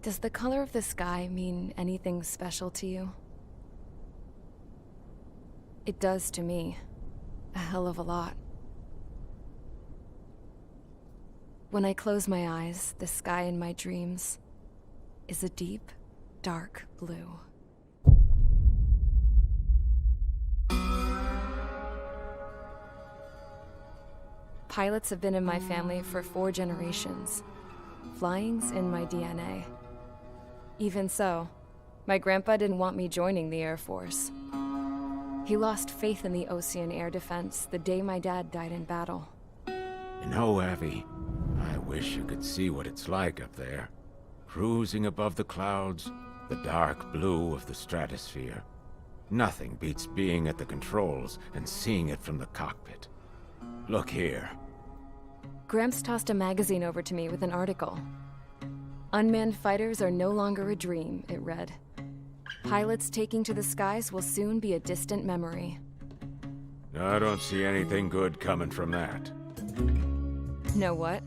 Does the color of the sky mean anything special to you? It does to me. A hell of a lot. When I close my eyes, the sky in my dreams is a deep, dark blue. Pilots have been in my family for 4 generations. Flying's in my DNA. Even so, my grandpa didn't want me joining the Air Force. He lost faith in the Ocean Air Defense the day my dad died in battle. You know, Abby, I wish you could see what it's like up there. Cruising above the clouds, the dark blue of the stratosphere. Nothing beats being at the controls and seeing it from the cockpit. Look here. Gramps tossed a magazine over to me with an article. Unmanned fighters are no longer a dream, it read. Pilots taking to the skies will soon be a distant memory. I don't see anything good coming from that. Know what?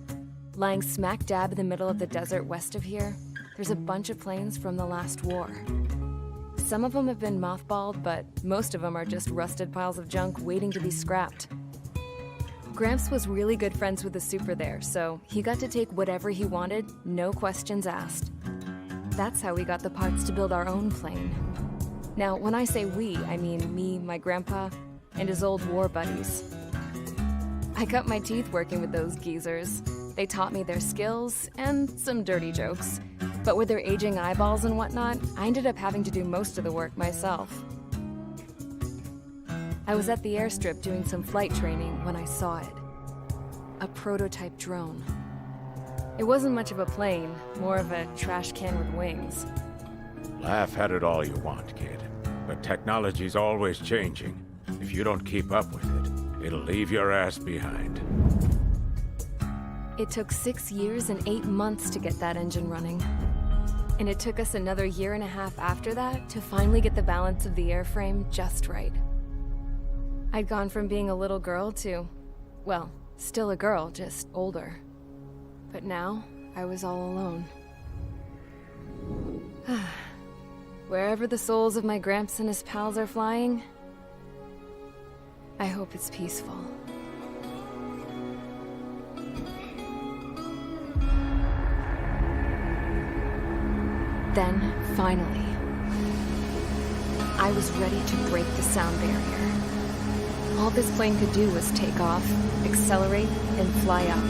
Lying smack dab in the middle of the desert west of here, there's a bunch of planes from the last war. Some of them have been mothballed, but most of them are just rusted piles of junk waiting to be scrapped. Gramps was really good friends with the super there, so he got to take whatever he wanted, no questions asked. That's how we got the parts to build our own plane. Now, when I say we, I mean me, my grandpa, and his old war buddies. I cut my teeth working with those geezers. They taught me their skills, and some dirty jokes. But with their aging eyeballs and whatnot, I ended up having to do most of the work myself. I was at the airstrip doing some flight training when I saw it. A prototype drone. It wasn't much of a plane, more of a trash can with wings. Laugh at it all you want, kid. But technology's always changing. If you don't keep up with it, it'll leave your ass behind. It took 6 years and 8 months to get that engine running. And it took us another 1.5 years after that to finally get the balance of the airframe just right. I'd gone from being a little girl to, well, still a girl, just older. But now, I was all alone. Wherever the souls of my Gramps and his pals are flying, I hope it's peaceful. Then, finally, I was ready to break the sound barrier. All this plane could do was take off, accelerate, and fly up.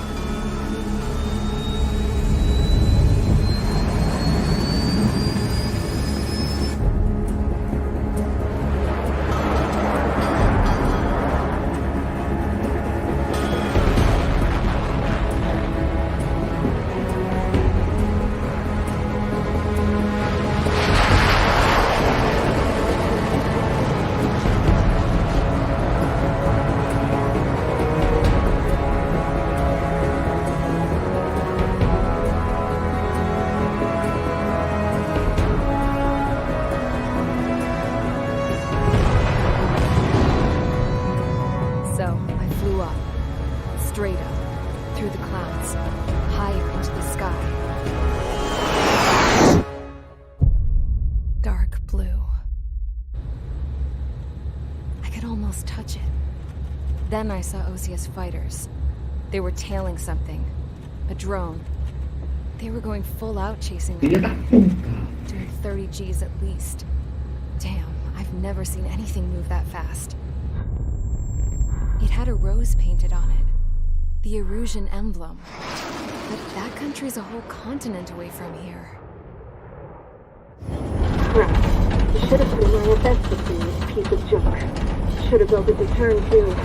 Straight up, through the clouds, higher into the sky. Dark blue. I could almost touch it. Then I saw Osia's fighters. They were tailing something. A drone. They were going full out chasing them. Doing 30 Gs at least. Damn, I've never seen anything move that fast. It had a rose painted on it. The Erusian emblem. But that country's a whole continent away from here. Right. You should have put my investment in this piece of junk. Should have built a deterrent too.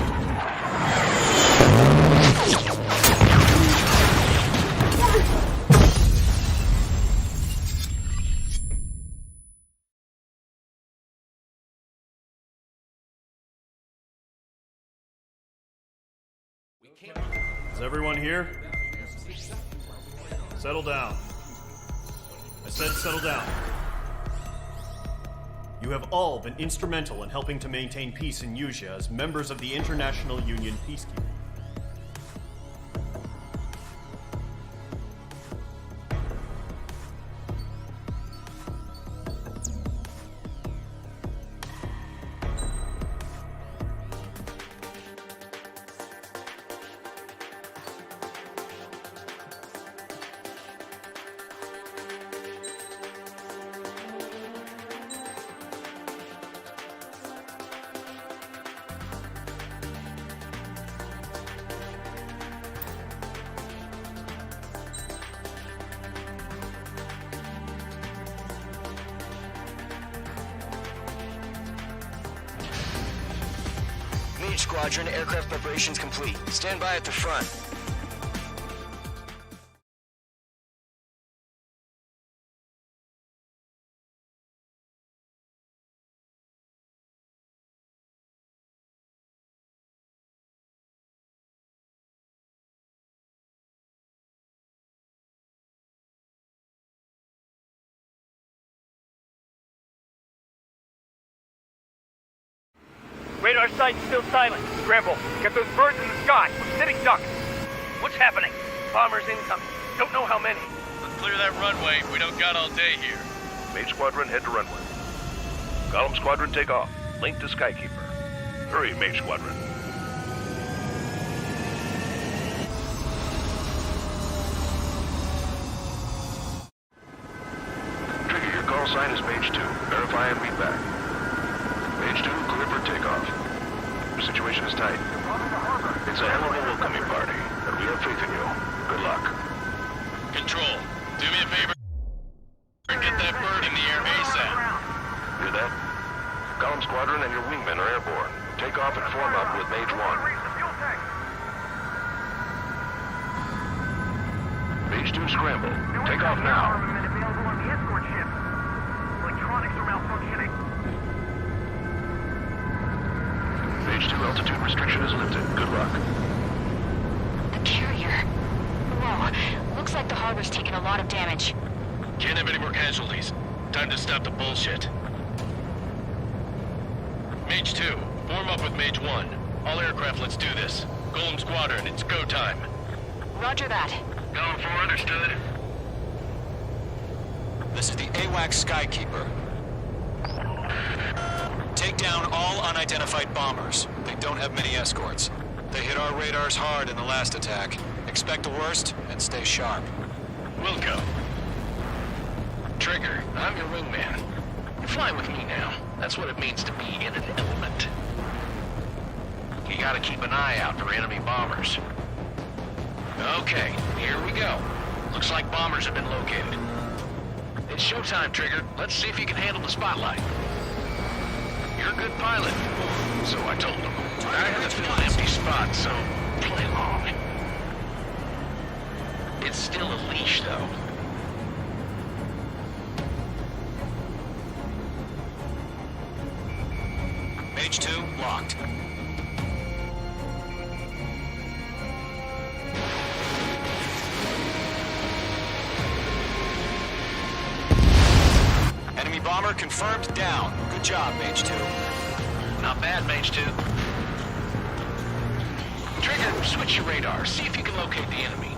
Is everyone here? Settle down. I said settle down. You have all been instrumental in helping to maintain peace in Yuzha as members of the International Union Peacekeeping. Squadron, aircraft preparations complete. Stand by at the front. Radar site's still silent. Scramble. Get those birds in the sky. We're sitting ducks. What's happening? Bombers incoming. Don't know how many. Let's clear that runway. We don't got all day here. Mage Squadron, head to runway. Column Squadron, take off. Link to Skykeeper. Hurry, Mage Squadron. Trigger, your call sign is Mage 2. Verify and read back. Mage 2, clear for takeoff. The situation is tight. It's a hell of a welcoming party, but we have faith in you. Good luck. Control, do me a favor and get that bird in the air ASAP. Hear that? Column Squadron and your wingmen are airborne. Take off and form up with Mage 1. Mage 2, scramble. Take off now. Electronics are malfunctioning. Mage 2, altitude restriction is lifted. Good luck. The carrier. Whoa. Looks like the harbor's taken a lot of damage. Can't have any more casualties. Time to stop the bullshit. Mage 2, form up with Mage 1. All aircraft, let's do this. Golem Squadron, it's go time. Roger that. Column 4, understood. This is the AWAC Skykeeper. Take down all unidentified bombers. They don't have many escorts. They hit our radars hard in the last attack. Expect the worst and stay sharp. Wilco. Trigger, I'm your wingman. You're flying with me now. That's what it means to be in an element. You gotta keep an eye out for enemy bombers. Okay, here we go. Looks like bombers have been located. It's showtime, Trigger. Let's see if you can handle the spotlight. You're a good pilot. So I told him. I got to fill an empty spot, so play along. It's still a leash, though. Mage 2, locked. Enemy bomber confirmed down. Good job, Mage 2. Not bad, Mage 2. Trigger, switch your radar. See if you can locate the enemy.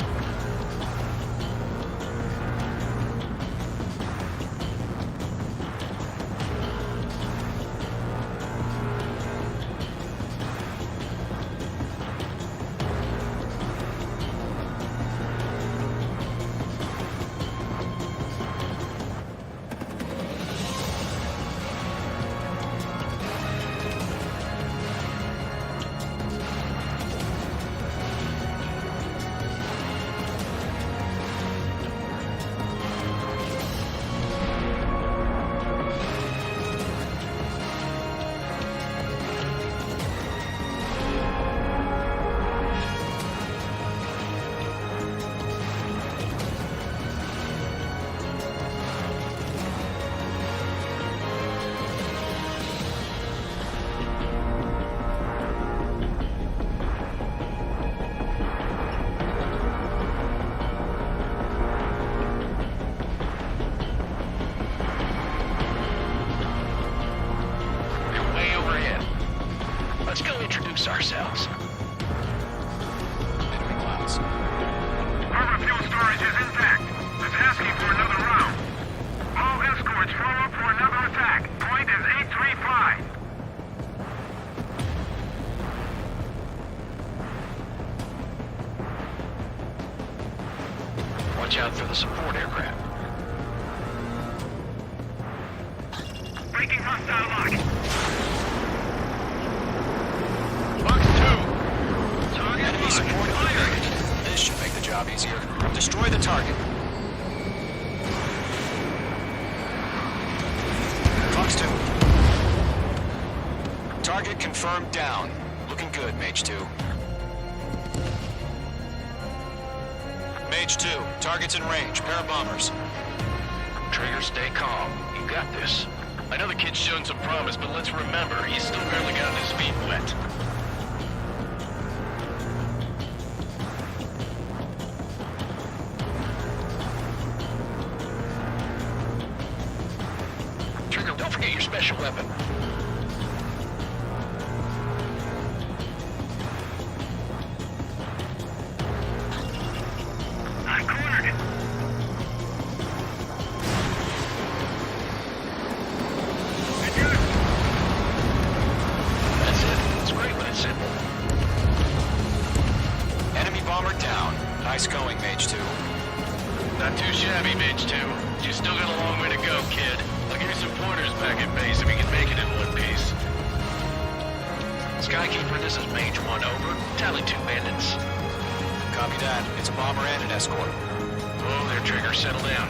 Breaking hostile lock. Box 2. Target Enemy locked. support at the Fire. period. This should make the job easier. Destroy the target. Fox 2. Target confirmed down. Looking good, Mage 2. Mage 2, target's in range. Pair of bombers. Trigger, stay calm. You got this. I know the kid's shown some promise, but let's remember, he's still barely gotten his feet wet. Trigger, don't forget your special weapon. I'm cornered. That's it. It's great when it's simple. Enemy bomber down. Nice going, Mage 2. Not too shabby, Mage 2. You still got a long way to go, kid. I'll give you some pointers back at base if we can make it in one piece. Skykeeper, this is Mage 1, over. Tally 2 bandits. Copy that. It's a bomber and an escort. Oh, there, Trigger, settle down.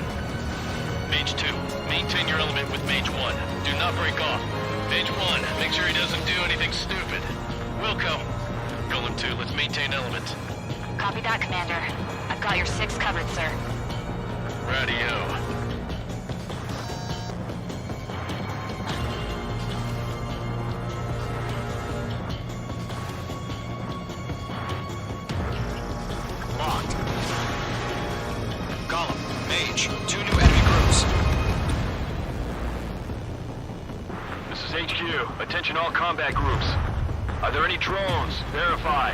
Mage 2, maintain your element with Mage 1. Do not break off. Mage 1, make sure he doesn't do anything stupid. Wilco. Golem 2, let's maintain element. Copy that, Commander. I've got your 6 covered, sir. Radio. Locked. Column, Mage, 2 new enemy groups. This is HQ. Attention all combat groups. Are there any drones? Verify.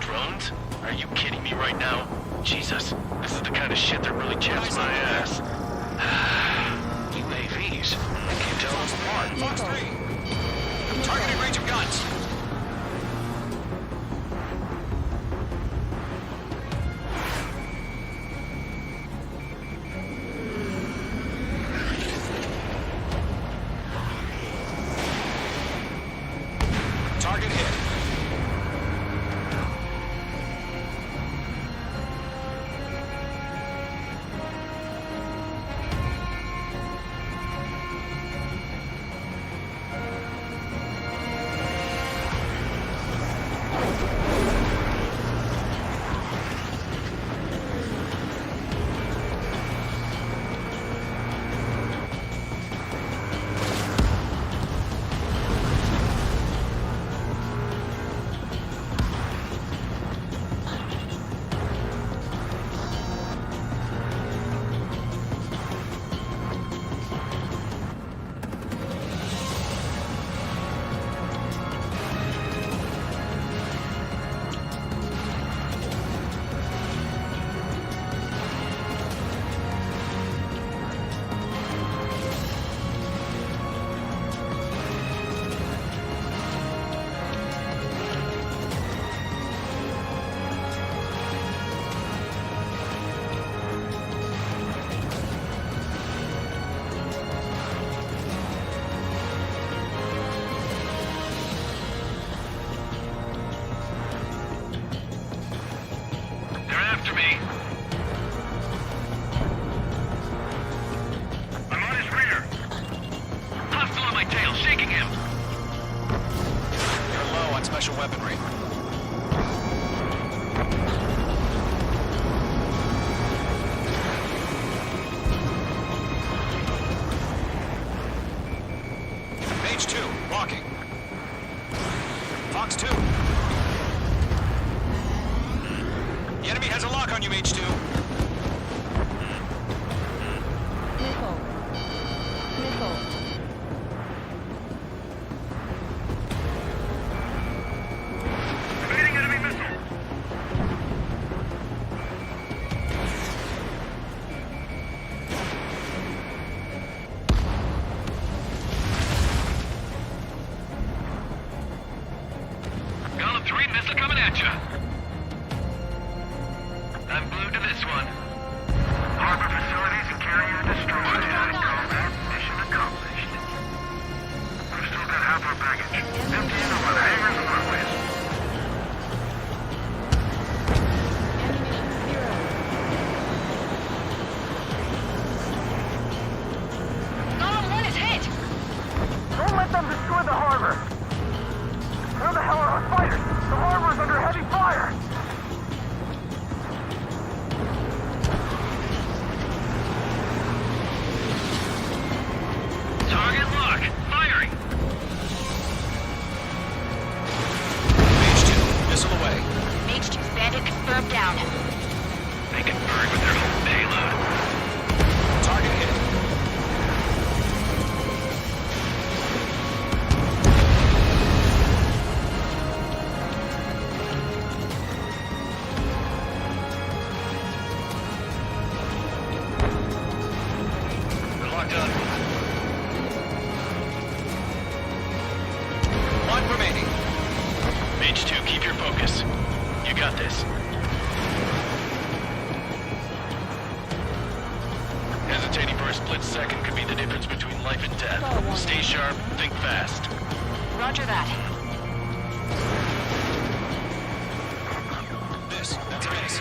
Drones? Are you kidding me right now? Jesus, this is the kind of shit that really chaps my ass. UAVs. I can't tell them apart. Fox 3. Targeting range of guns. Target hit. They're after me. I'm on his rear. Hostile on my tail, shaking him. You're low on special weaponry. Mage 2, walking. Fox 2. The enemy has a lock on you, Mage 2. Evading enemy missile. Golem 3, missile coming at you. I'm blue to this one. Harbor facilities and carrier destroyed. Combat mission accomplished. Locked on. One remaining. Mage 2, keep your focus. You got this. Hesitating for a split second could be the difference between life and death. Stay sharp, think fast. Roger that. That's a miss.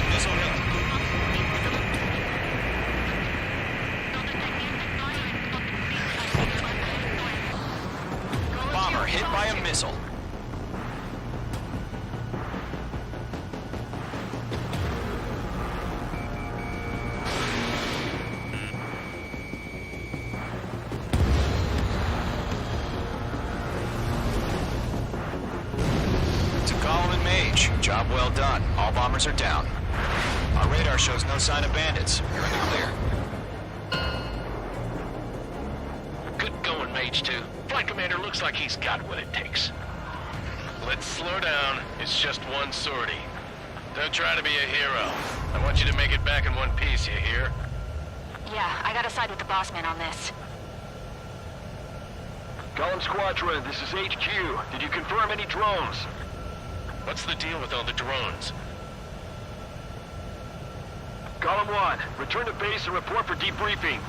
Missile hit. Bomber hit by a missile. Job well done. All bombers are down. Our radar shows no sign of bandits. You're in the clear. Good going, Mage 2. Flight Commander looks like he's got what it takes. Let's slow down. It's just one sortie. Don't try to be a hero. I want you to make it back in one piece, you hear? Yeah, I gotta side with the boss man on this. Column Squadron, this is HQ. Did you confirm any drones? What's the deal with all the drones? Column 1, return to base and report for debriefing.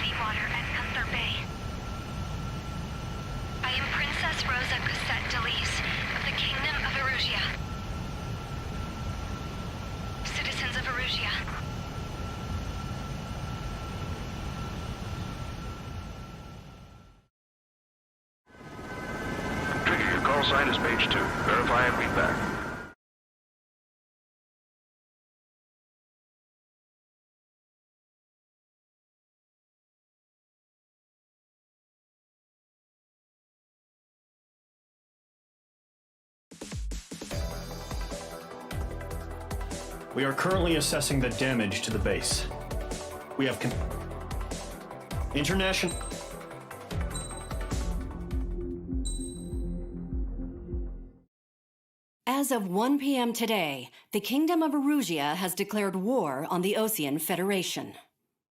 Seawater at Gunther Bay. I am Princess Rosa Cosette Delise of the Kingdom of Erusia. Citizens of Erusia. Call sign is page 2. Verify and read back. We are currently assessing the damage to the base. We have international... As of 1 p.m. today, the Kingdom of Erusia has declared war on the Osean Federation.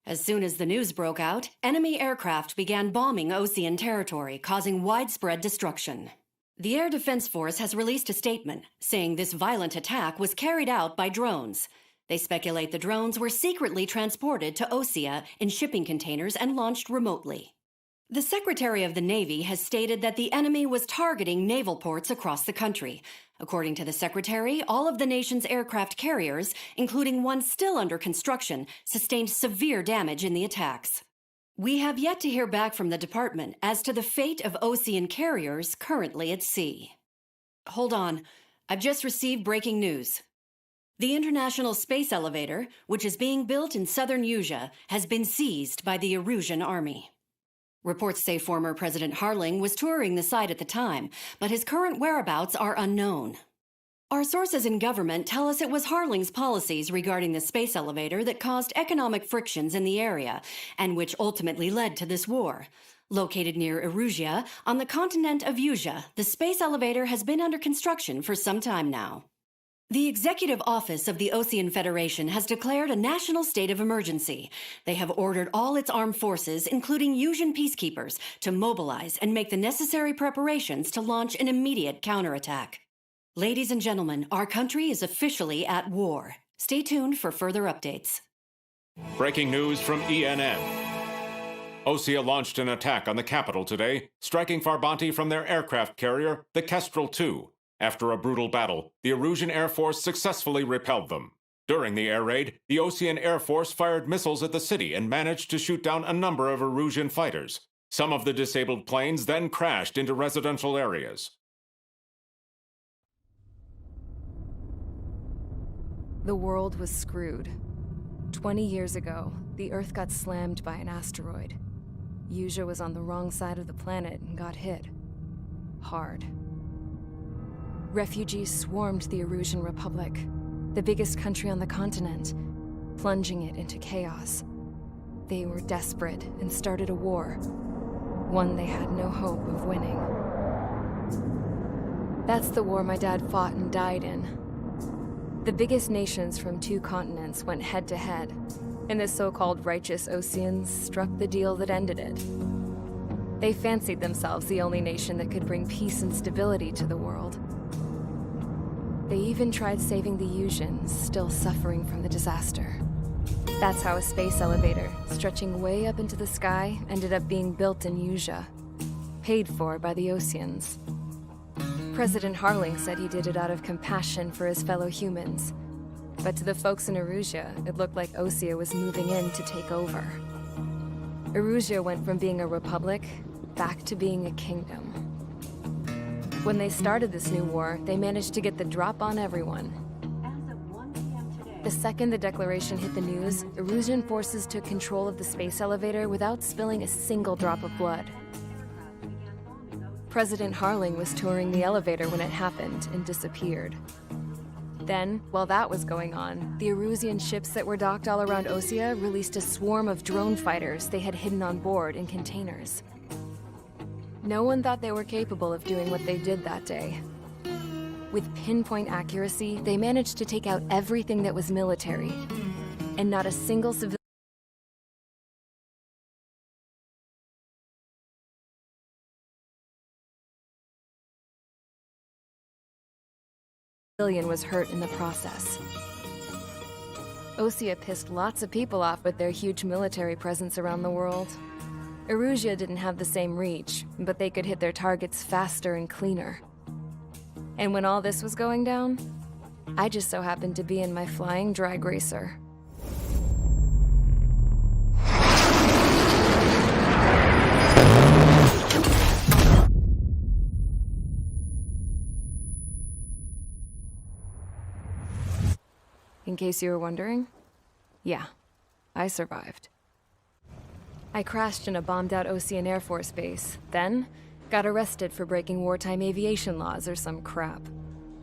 As soon as the news broke out, enemy aircraft began bombing Osean territory, causing widespread destruction. The Air Defense Force has released a statement saying this violent attack was carried out by drones. They speculate the drones were secretly transported to Osea in shipping containers and launched remotely. The Secretary of the Navy has stated that the enemy was targeting naval ports across the country. According to the Secretary, all of the nation's aircraft carriers, including one still under construction, sustained severe damage in the attacks. We have yet to hear back from the department as to the fate of Osean carriers currently at sea. Hold on. I've just received breaking news. The International Space Elevator, which is being built in southern Usea, has been seized by the Erusian Army. Reports say former President Harling was touring the site at the time, but his current whereabouts are unknown. Our sources in government tell us it was Harling's policies regarding the space elevator that caused economic frictions in the area, and which ultimately led to this war. Located near Erusia, on the continent of Usea, the space elevator has been under construction for some time now. The Executive Office of the Osean Federation has declared a national state of emergency. They have ordered all its armed forces, including Usian peacekeepers, to mobilize and make the necessary preparations to launch an immediate counterattack. Ladies and gentlemen, our country is officially at war. Stay tuned for further updates. Breaking news from ENN. Osea launched an attack on the capital today, striking Farbanti from their aircraft carrier, the Kestrel II. After a brutal battle, the Erusian Air Force successfully repelled them. During the air raid, the Osean Air Force fired missiles at the city and managed to shoot down a number of Erusian fighters. Some of the disabled planes then crashed into residential areas. The world was screwed. 20 years ago, the Earth got slammed by an asteroid. Usea was on the wrong side of the planet and got hit. Hard. Refugees swarmed the Erusian Republic, the biggest country on the continent, plunging it into chaos. They were desperate and started a war, one they had no hope of winning. That's the war my dad fought and died in. The biggest nations from 2 continents went head-to-head, and the so-called righteous Oseans struck the deal that ended it. They fancied themselves the only nation that could bring peace and stability to the world. They even tried saving the Usians, still suffering from the disaster. That's how a space elevator, stretching way up into the sky, ended up being built in Usia, paid for by the Oseans. President Harling said he did it out of compassion for his fellow humans. But to the folks in Erusia, it looked like Osea was moving in to take over. Erusia went from being a republic back to being a kingdom. When they started this new war, they managed to get the drop on everyone. The second the declaration hit the news, Erusian forces took control of the space elevator without spilling a single drop of blood. President Harling was touring the elevator when it happened and disappeared. Then, while that was going on, the Erusian ships that were docked all around Osea released a swarm of drone fighters they had hidden on board in containers. No one thought they were capable of doing what they did that day. With pinpoint accuracy, they managed to take out everything that was military, and not a single civilian was hurt in the process. Osea pissed lots of people off with their huge military presence around the world. Erusia didn't have the same reach, but they could hit their targets faster and cleaner. And when all this was going down, I just so happened to be in my flying drag racer. In case you were wondering, yeah, I survived. I crashed in a bombed-out Osean Air Force base, then got arrested for breaking wartime aviation laws or some crap.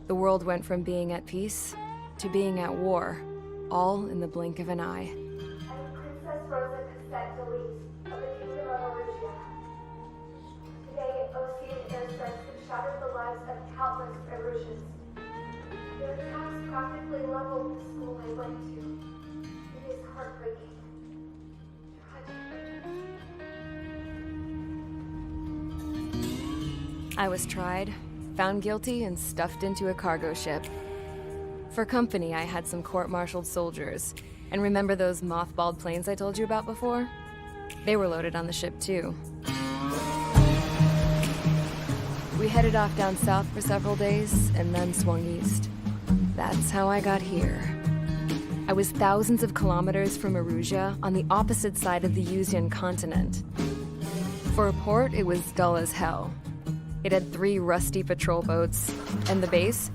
The world went from being at peace to being at war, all in the blink of an eye. I'm Princess Rosa Cassette of the Kingdom of Erusia. Today, Osean airstrikes have shattered the lives of countless Erusians. Their attacks practically leveled the school I went to. It is heartbreaking. I was tried, found guilty, and stuffed into a cargo ship. For company, I had some court-martialed soldiers. And remember those mothballed planes I told you about before? They were loaded on the ship, too. We headed off down south for several days, and then swung east. That's how I got here. I was thousands of kilometers from Erusia, on the opposite side of the Usian continent. For a port, it was dull as hell. It had 3 rusty patrol boats, and the base?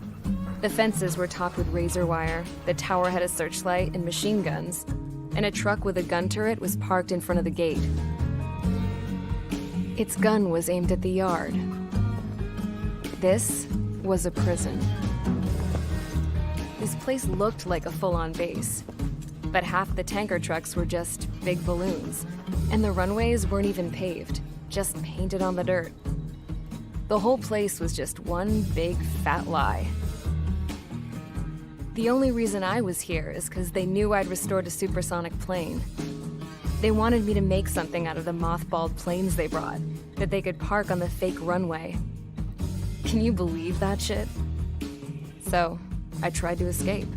The fences were topped with razor wire, the tower had a searchlight and machine guns, and a truck with a gun turret was parked in front of the gate. Its gun was aimed at the yard. This was a prison. This place looked like a full-on base, but half the tanker trucks were just big balloons, and the runways weren't even paved, just painted on the dirt. The whole place was just one big fat lie. The only reason I was here is because they knew I'd restored a supersonic plane. They wanted me to make something out of the mothballed planes they brought, that they could park on the fake runway. Can you believe that shit? So, I tried to escape.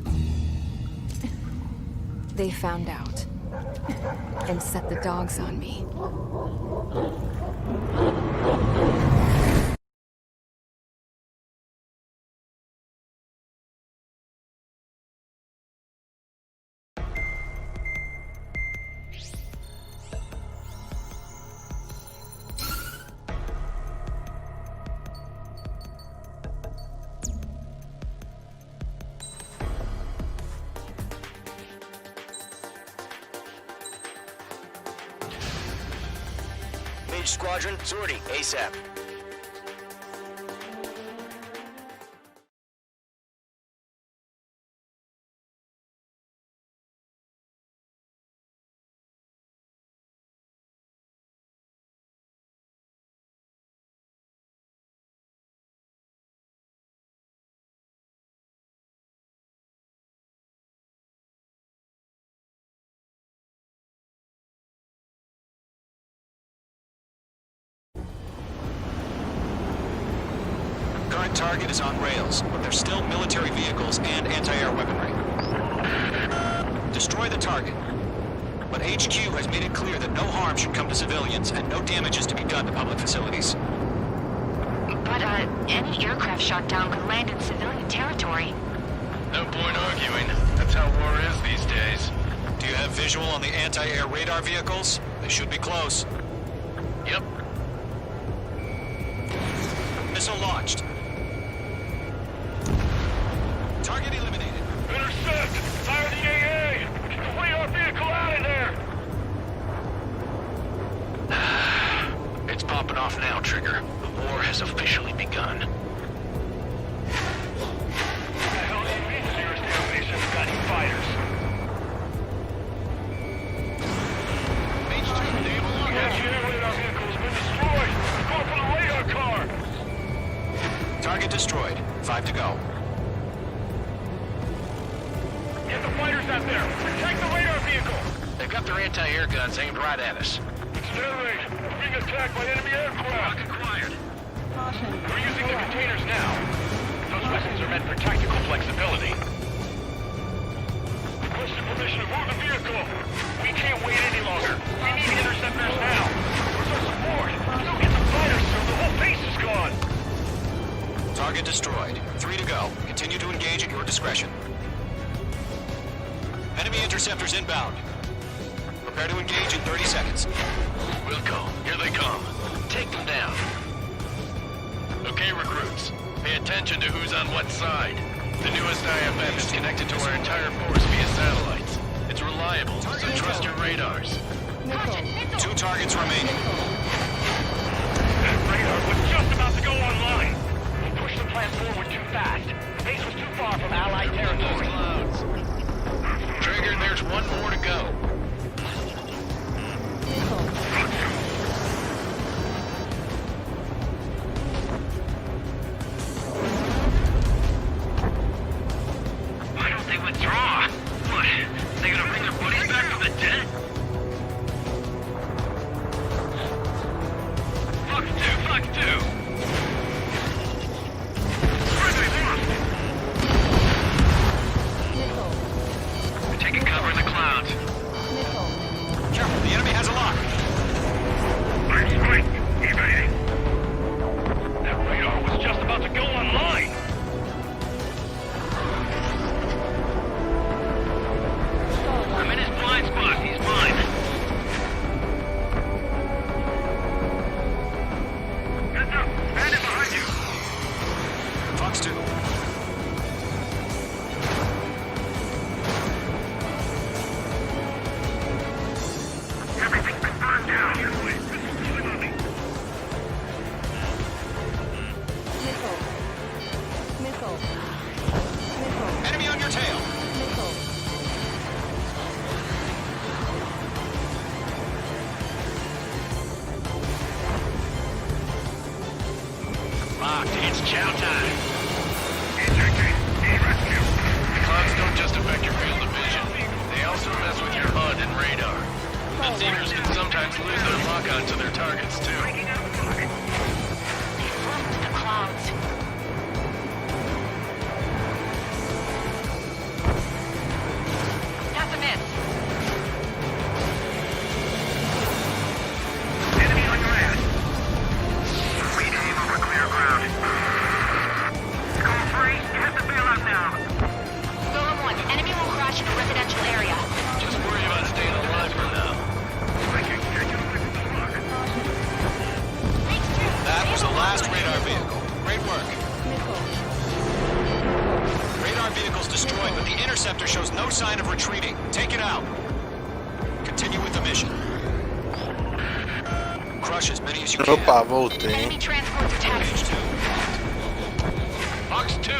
They found out, and set the dogs on me. Squadron, sortie, ASAP. target is on rails, but there's still military vehicles and anti-air weaponry. Destroy the target. But HQ has made it clear that no harm should come to civilians and no damage is to be done to public facilities. But, any aircraft shot down could land in civilian territory. No point arguing. That's how war is these days. Do you have visual on the anti-air radar vehicles? They should be close. Yep. Missile launched. Target eliminated. Intercept! Fire the AA! Get the radar vehicle out of there! It's popping off now, Trigger. The war has officially begun. What the hell do you mean nearest air base hasn't got any fighters? The anti-air radar vehicle has been destroyed! Go for the radar car! Target destroyed. 5 to go. Get the fighters out there! Protect the radar vehicle! They've got their anti-air guns aimed right at us. Accelerate! We're being attacked by enemy aircraft! Acquired. We're using the containers now. Those weapons are meant for tactical flexibility. Requesting permission to move the vehicle! We can't wait any longer! We need interceptors now! Where's our support? Don't get the fighters, sir! The whole base is gone! Target destroyed. 3 to go. Continue to engage at your discretion. Enemy interceptors inbound. Prepare to engage in 30 seconds. Wilco, here they come. Take them down. Okay, recruits. Pay attention to who's on what side. The newest IFF is connected to our entire force via satellites. It's reliable, so trust your radars. 2 targets remaining. That radar was just about to go online! We pushed the plan forward too fast. The base was too far from Allied territory. Trigger, there's one more to go. Why don't they withdraw? What? They gonna bring their buddies back from the dead? Fuck two! Friendly lost! We're taking cover in the clouds. Careful, the enemy has a lock. Line strike! Evading! That radar was just about to go online! I'm in his blind spot. He's mine. Heads up! Bandit behind you! Fox 2. Everything's been burned down. Here, wait. This is me. Enemy on your tail. Locked, it's chow time. Ejecting. E-rescue. The clouds don't just affect your field of vision. They also mess with your HUD and radar. The Seekers can sometimes lose their lock-on to their targets, too. We've left the clouds. That's a miss. Enemy on your ass. We aim over clear ground. Skull free. You have to bail out now. Golem 1, enemy will crash in a residential area. Just worry about staying alive for now. That was the last radar vehicle. Great work. Radar vehicle's destroyed, but the interceptor shows no sign of retreating. Take it out. Continue with the mission. Crush as many as you can. Opa, voltei. Enemy transports attached. Fox 2!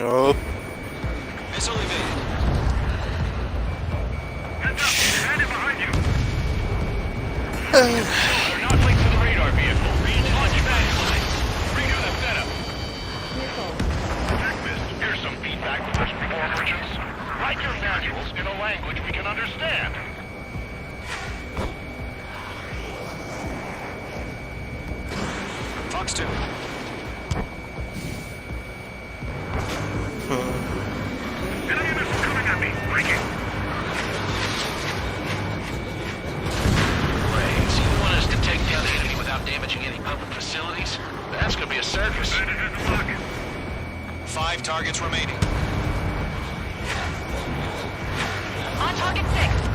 Oh. Missile evaded. Heads up. Bandit behind you. They're not linked to the radar vehicle. Launch badge lines. Redo the setup. Techmist, here's some feedback with those reform merchants. Write your manuals in a language we can understand. Fox 2. Enemy missile coming at me. Breaking. Great. So you want us to take down the enemy without damaging any public facilities? That's gonna be a circus. 5 targets remaining. On target 6.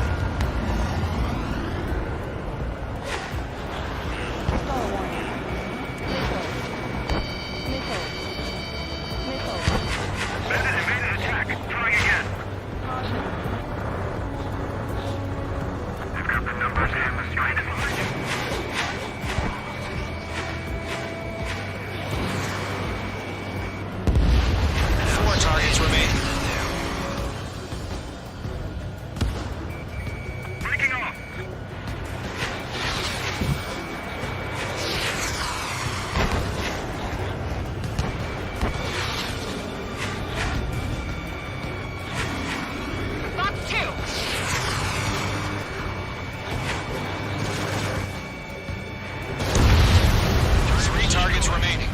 Bandit evaded attack. Trying again. They've got the numbers and the strength. 4 targets remaining. Breaking off. Fox 2. 3 targets remaining.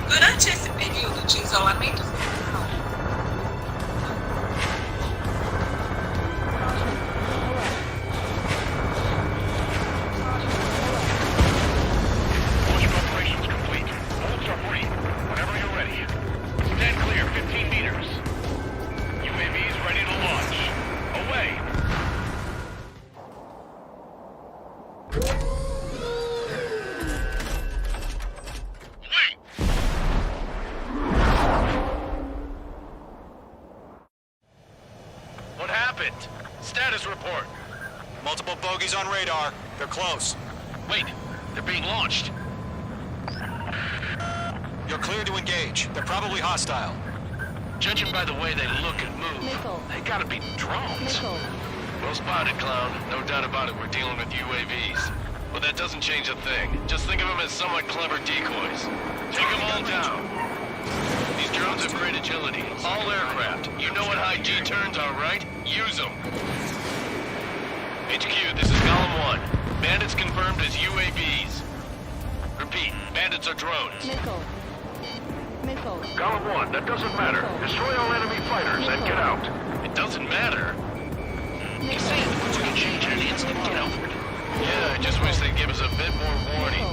Durante esse período de isolamento Launch preparations complete. Bolts are free. Whenever you're ready. Stand clear, 15 meters. UAVs ready to launch. Away. What happened? Status report. Multiple bogeys on radar. They're close. Wait, they're being launched. You're clear to engage. They're probably hostile. Judging by the way they look and move, they gotta be drones. Well spotted, clown. No doubt about it, we're dealing with UAVs. But that doesn't change a thing. Just think of them as somewhat clever decoys. Take them all down. These drones have great agility. All aircraft. You know what high G turns are, right? Use them. HQ, this is column 1. Bandits confirmed as UAVs. Repeat, bandits are drones. Column 1, that doesn't matter. Destroy all enemy fighters and get out. It doesn't matter. He's saying the words are gonna change in an instant. Get over it. Yeah, I just wish they'd give us a bit more warning.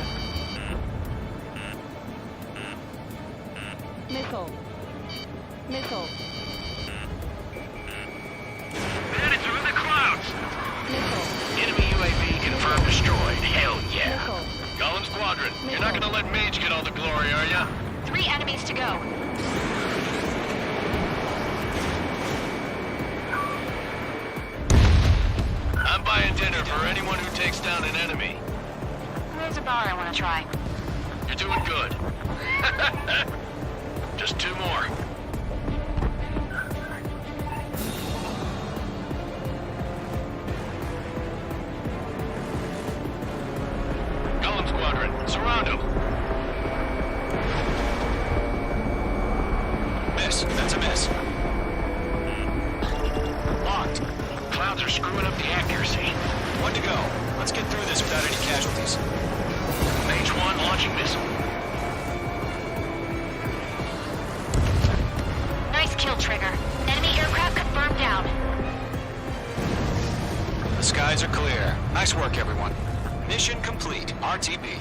Bandits are in the clouds. Enemy UAV confirmed destroyed. Hell yeah. Golem Squadron, you're not gonna let Mage get all the glory, are ya? 3 enemies to go. I'm buying dinner for anyone who takes down an enemy. There's a bar I want to try. You're doing good. Just 2 more. Golem Squadron, surround him. Miss. That's a miss. Locked. Clouds are screwing up the accuracy. 1 to go. Let's get through this without any casualties. Mage 1 launching missile. Nice kill, Trigger. Enemy aircraft confirmed down. The skies are clear. Nice work, everyone. Mission complete. RTB.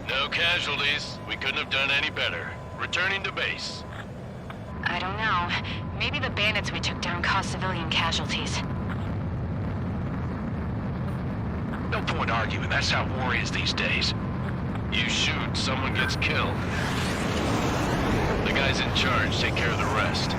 No casualties. We couldn't have done any better. Returning to base. I don't know. Maybe the bandits we took down caused civilian casualties. No point arguing. That's how war is these days. You shoot, someone gets killed. The guys in charge take care of the rest.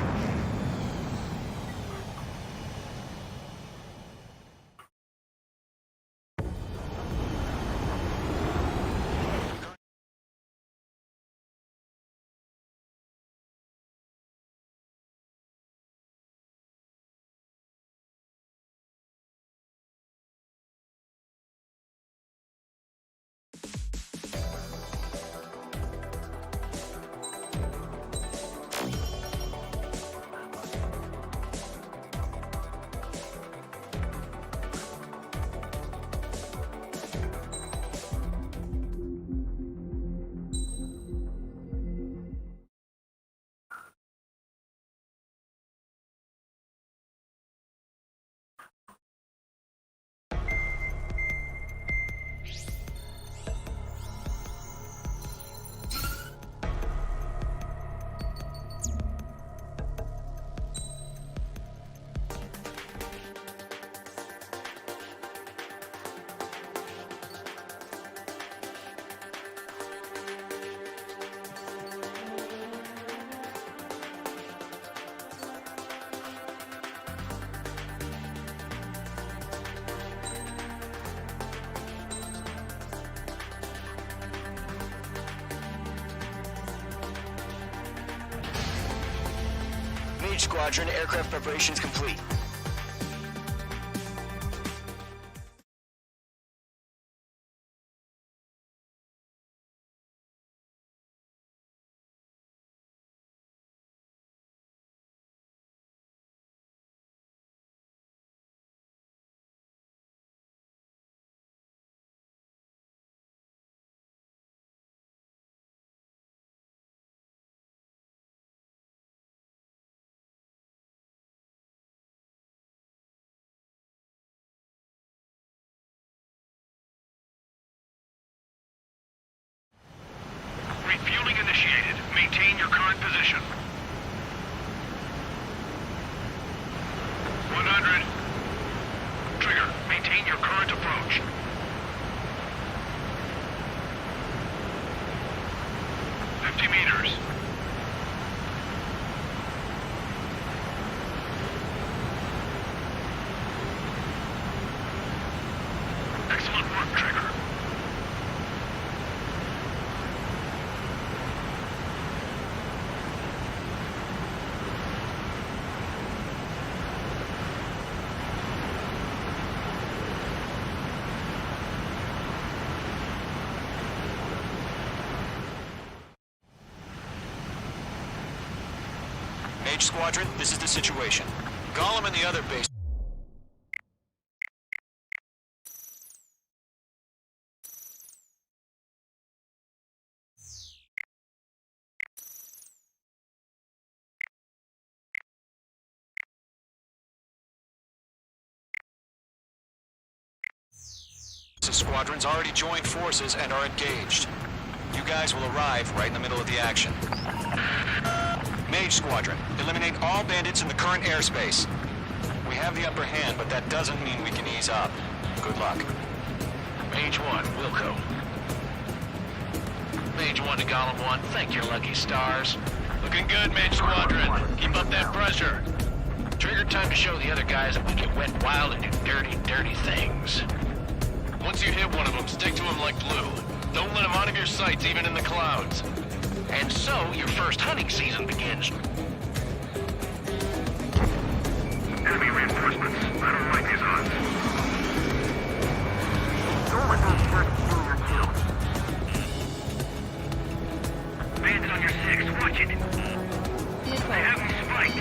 Squadron. Aircraft preparations complete. Refueling initiated. Maintain your current position. 100. Trigger, maintain your current approach. 50 meters. Excellent work, Trigger. Mage Squadron, this is the situation. Gollum and the other base... Squadrons already joined forces and are engaged. You guys will arrive right in the middle of the action. Mage Squadron, eliminate all bandits in the current airspace. We have the upper hand, but that doesn't mean we can ease up. Good luck. Mage 1, Wilco. Mage 1 to Gollum 1, thank your lucky stars. Looking good, Mage Squadron. Keep up that pressure. Trigger time to show the other guys that we can wet wild and do dirty, dirty things. Once you hit one of them, stick to him like glue. Don't let him out of your sights, even in the clouds. And so, your first hunting season begins. Enemy reinforcements. I don't like these odds. Don't let those jerks do your kill. Bandit on your 6, watch it. They have them spiked.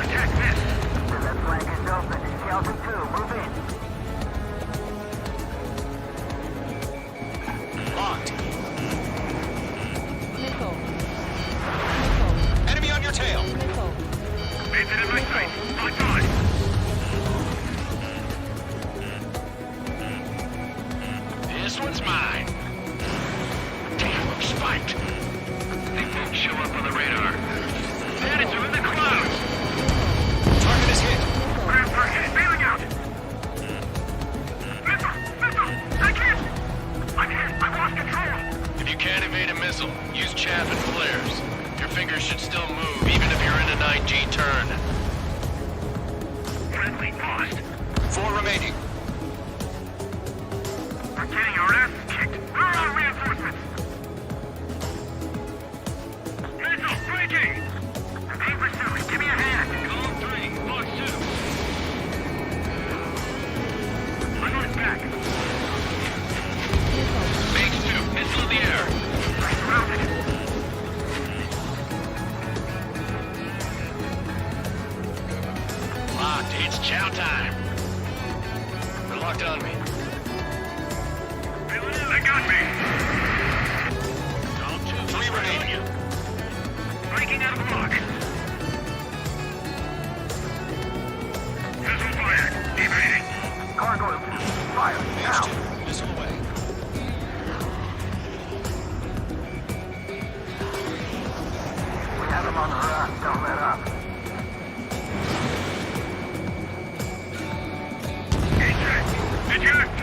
Attack this. So that flank is open. Calvin 2, move in. Locked. Enemy on your tail. Bandit in my sight. Locked on. This one's mine. Damn, I'm spiked. They won't show up on the radar. Bandits are in the clouds. Target is hit. Ground target is bailing out. Missile! Missile! I can't! I lost control. If you can't evade a missile, use chaff and flares. Your fingers should still move, even if you're in a 9G turn. Friendly lost. 4 remaining. We're getting our ass kicked. Where are our reinforcements? Missile breaking! I'm being pursued. Give me a hand. Column 3, Box 2. I'm on his back. Mage 2, missile in the air. Surrounded. Locked, it's chow time. They're locked on me. They got me. Column 2, 3 remaining. Breaking out of the lock. Missile fired. Evading. Gargoyle 2, fire. Mage Now. 2, missile away. We have him on the run. Don't let up. Eject. Eject.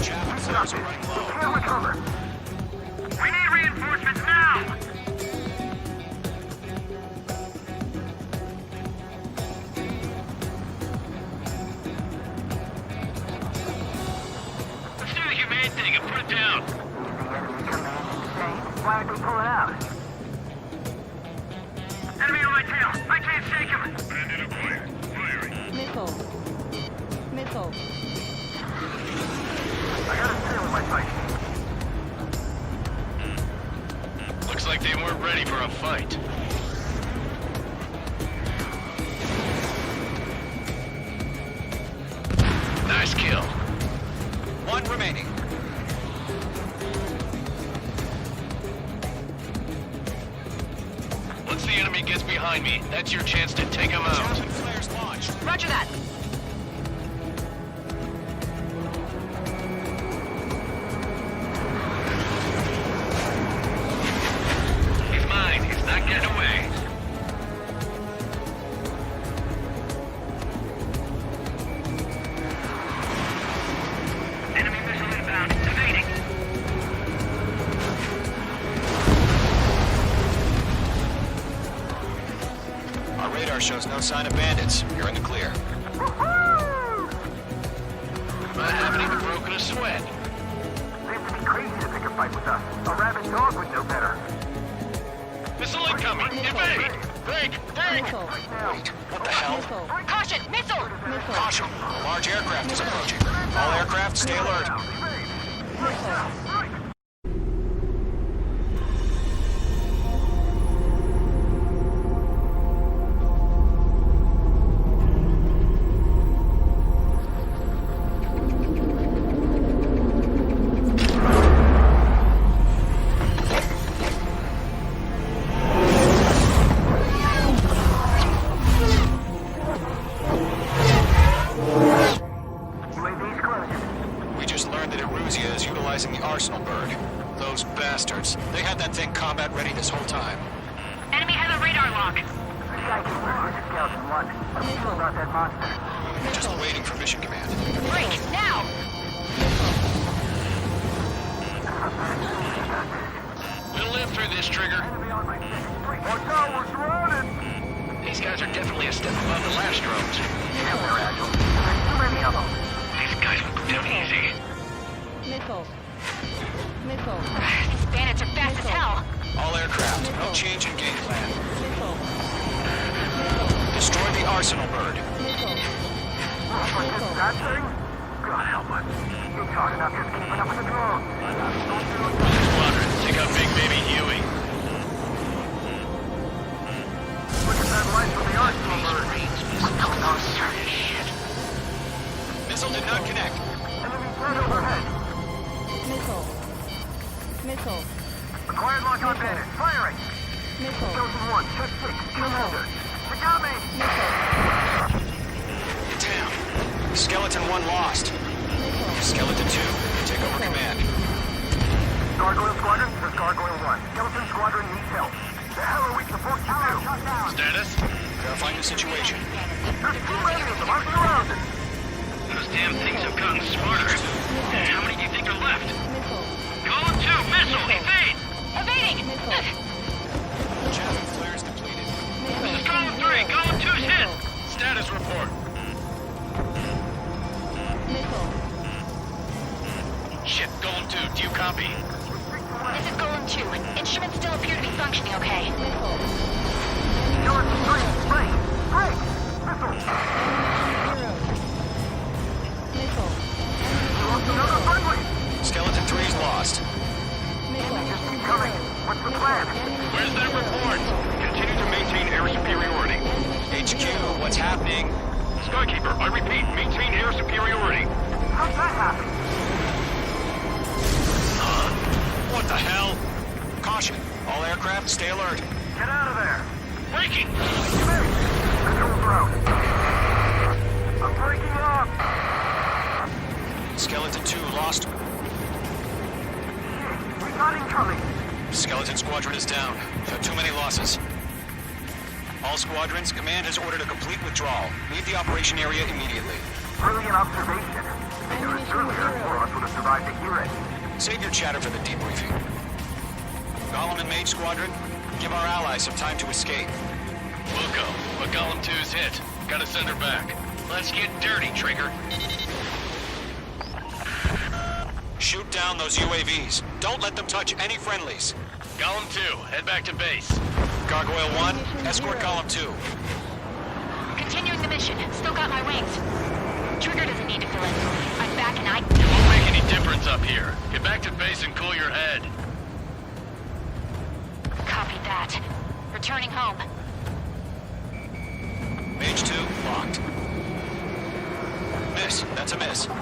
Chaff and flares are running low. Can't recover. We need reinforcements now. Let's do the humane thing and put it down. The enemy command insane. Why aren't they pulling out? intel. I can't shake him. Bandit acquired. Firing. Missile. Missile. I got a tail in my sight. Looks like they weren't ready for a fight. Nice kill. One remaining. Once the enemy gets behind me, that's your chance to take him out. Javelin flares launched. Roger that. He's mine. He's not getting away. Enemy missile inbound. Evading. Our radar shows no sign of bandits. You're in the clear. I haven't even broken a sweat. Seems to be crazy to pick a fight with us. A rabid dog would know better. Missile incoming! Evade! Break! Break! Missile. Wait, what the hell? Missile. Caution! Missile! Missile. Caution! A large aircraft is approaching. All aircraft, stay alert. UAV's close. We just learned that Eruzia is utilizing the Arsenal bird. Those bastards. They had that thing combat ready this whole time. Enemy has a radar lock. This guy can work with scouts and luck. I'm sure about that monster. Just waiting for mission command. Break! Now! We'll live through this, Trigger. Enemy on my six. Watch out, we're surrounded. These guys are definitely a step above the last drones. Yeah, they're agile. There's too many of them. These guys will go down easy. Missile. Missile. These bandits are fast as hell. All aircraft, no change in game plan. Missile. Destroy the Arsenal bird. Missile. That thing? God help us. You're talking about just keeping up with the drone. Squadron, take out Big Baby Huey. Look at that light from the Arsenal bird. What's going on, sir? Missile did not connect. Enemy threat overhead. Missile. Missile. Acquired lock on bandit. Firing. Missile. Chosen one. Check 6. Commander. They got me. Damn. Skeleton 1 lost. Skeleton 2, take over command. Gargoyle Squadron, this is Gargoyle 1. Skeleton Squadron needs help. The hell are we supposed to do? Status? Verifying the situation. There's too many of them. I'm surrounded. Those damn things have gotten smarter. How many do you think are left? Column 2, missile, evade! Evading! Javelin flares depleted. This is column 3, column 2's hit! Status report. Missile. Shit, column 2, do you copy? This is Golem 2. Instruments still appear to be functioning okay. Missile. Skeleton 3, break! Break! Missile! Zero. Missile. Lost another friendly! Skeleton 3's lost. Missile. Just keep coming. What's the plan? Where's that report? Continue to maintain air superiority. HQ, what's happening? Skykeeper, I repeat, maintain air superiority. How's that happen? What the hell? Caution, all aircraft, stay alert. Get out of there! Breaking! Control ground. I'm breaking up! Skeleton 2 lost. We got incoming! Skeleton Squadron is down. We've had too many losses. All squadrons, command has ordered a complete withdrawal. Leave the operation area immediately. Brilliant observation. If it was earlier, more of us would have survived to hear it. Save your chatter for the debriefing. Golem and Mage Squadron, give our allies some time to escape. We'll go, but column 2's hit. Gotta send her back. Let's get dirty, Trigger. Shoot down those UAVs. Don't let them touch any friendlies. Column 2, head back to base. Gargoyle 1, escort column 2. Continuing the mission. Still got my wings. Trigger doesn't need to fill in. I'm back and It won't make any difference up here. Get back to base and cool your head. Copy that. Returning home. Mage 2, locked. Miss. That's a miss. The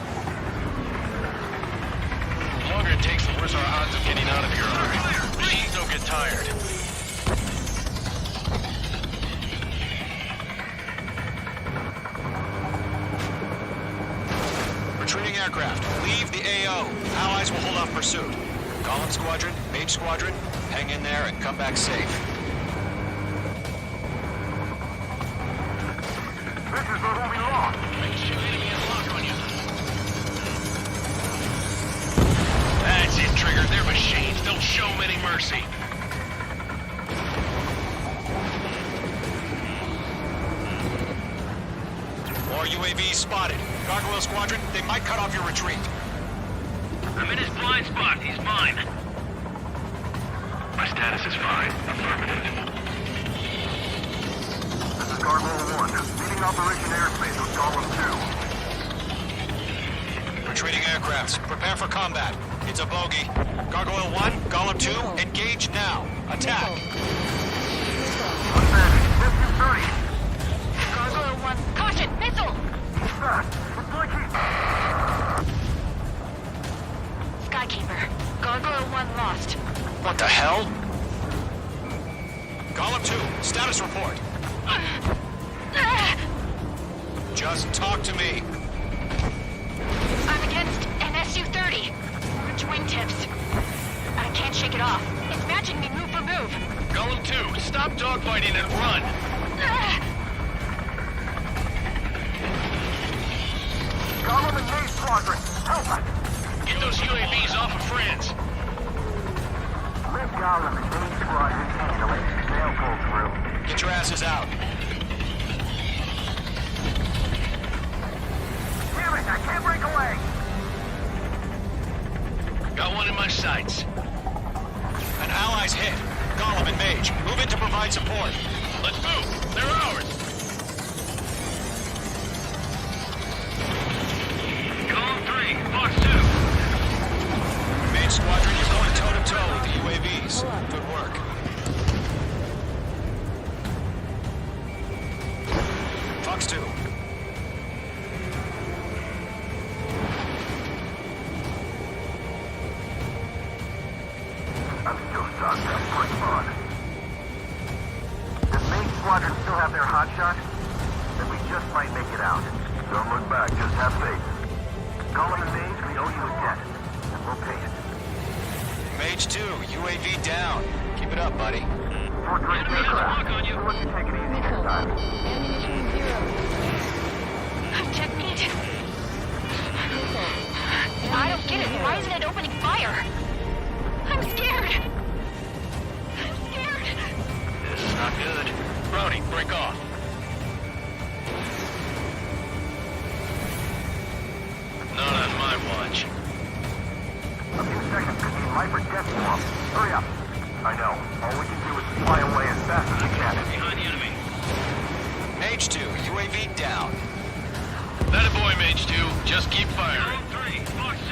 longer it takes, the worse our odds of getting out of here are. Machines don't get tired. Retreating aircraft. Leave the AO. Allies will hold off pursuit. Column Squadron, Mage Squadron, hang in there and come back safe. This is where we'll be lost. That's it, Trigger. They're machines. Don't show them any mercy. More UAVs spotted. Gargoyle Squadron, they might cut off your retreat. I'm in his blind spot. He's mine. My status is fine. Affirmative. This is Gargoyle 1. Leading Operation Airspace with Column 2. Retreating aircrafts, prepare for combat. It's a bogey. Gargoyle 1, Column 2, engage now. Attack. One bandit. 50-30. Gargoyle 1. Caution! Missile! Fast. Looks like he's... Skykeeper. Gargoyle 1 lost. What the hell? Column 2, status report. Just talk to me. I'm against an Su-30. Wingtips. I can't shake it off. It's matching me move for move. Column 2, stop dogfighting and run. Column and Mage Squadron. Help us. Get those UAVs off of friends. Let Column and Mage Squadron handle it. They'll pull through. Get your asses out. Damn it, I can't break away. Got one in my sights. An ally's hit. Golem and Mage, move in to provide support. Let's move. They're ours. Column 3, Fox 2. Mage Squadron, you're going toe-to-toe with the UAVs. Good work. Fox 2. I'm still stuck. That's quite fun. Does Mage Squadron still have their hotshot? Then we just might make it out. Don't look back, just have faith. Column and Mage, we owe you a debt. And we'll pay it. Mage 2, UAV down. Keep it up, buddy. Fort Drake aircraft. We'll let you take it easy next time. Ammunition 0. Checkmate. I don't get it. Why isn't it opening fire? I'm scared. I'm scared. This is not good. Brody, break off. Not on my watch. A few seconds could be life or death for us. Hurry up. I know. All we can do is fly away as fast as we can. Behind the enemy. Mage 2, UAV down. That a boy, Mage 2. Just keep firing. Column 3, Fox 2.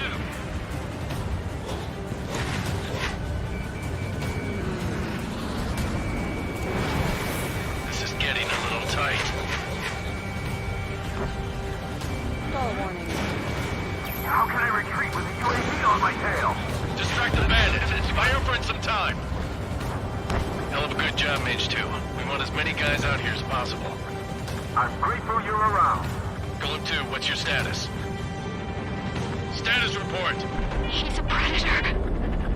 This is getting a little tight. Stall warning. How can I retreat with a UAV on my tail? Distract the bandits. It's buy your friend some time. Hell of a good job, Mage 2. We want as many guys out here as possible. I'm grateful you're around. Column 2, what's your status? Status report. He's a predator.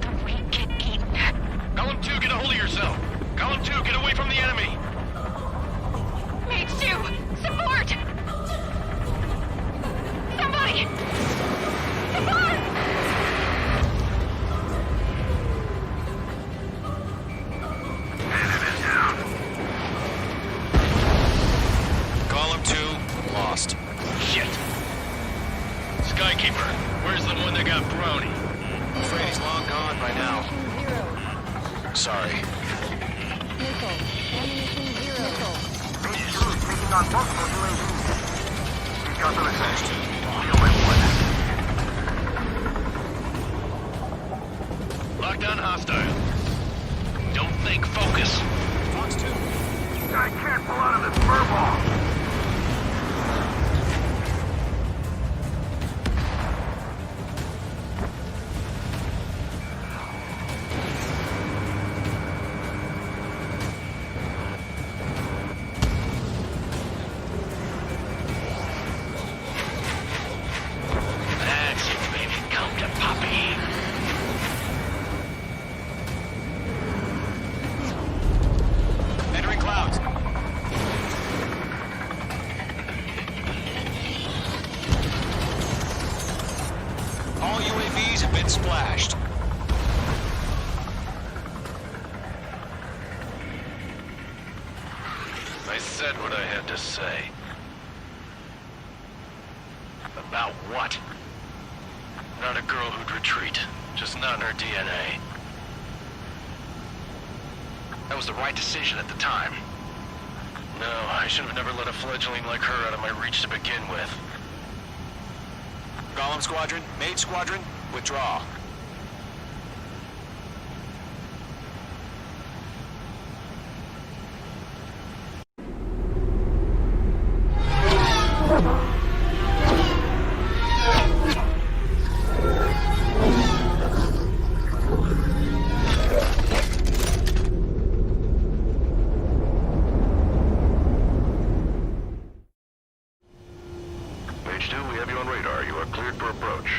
The weak get eaten. Column 2, get a hold of yourself. Column 2, get away from the enemy. Mage 2, support! Somebody! Support! Column 2, lost. Shit. Skykeeper, where's the one that got Brownie? I'm afraid he's long gone by now. Ammunition 0. Sorry. Missile. Ammunition 0. Missile. Page 2 is taking on multiple UAVs. We've got them attached. Deal with one. Lockdown hostile. Don't think, focus. Fox 2. I can't pull out of this furball. That's it, baby. Come to Poppy. Entering clouds. All UAVs have been splashed. I said what I had to say. About what? Not a girl who'd retreat. Just not in her DNA. That was the right decision at the time. No, I should have never let a fledgling like her out of my reach to begin with. Golem Squadron, Mage Squadron, withdraw. Page 2, we have you on radar. You are cleared for approach.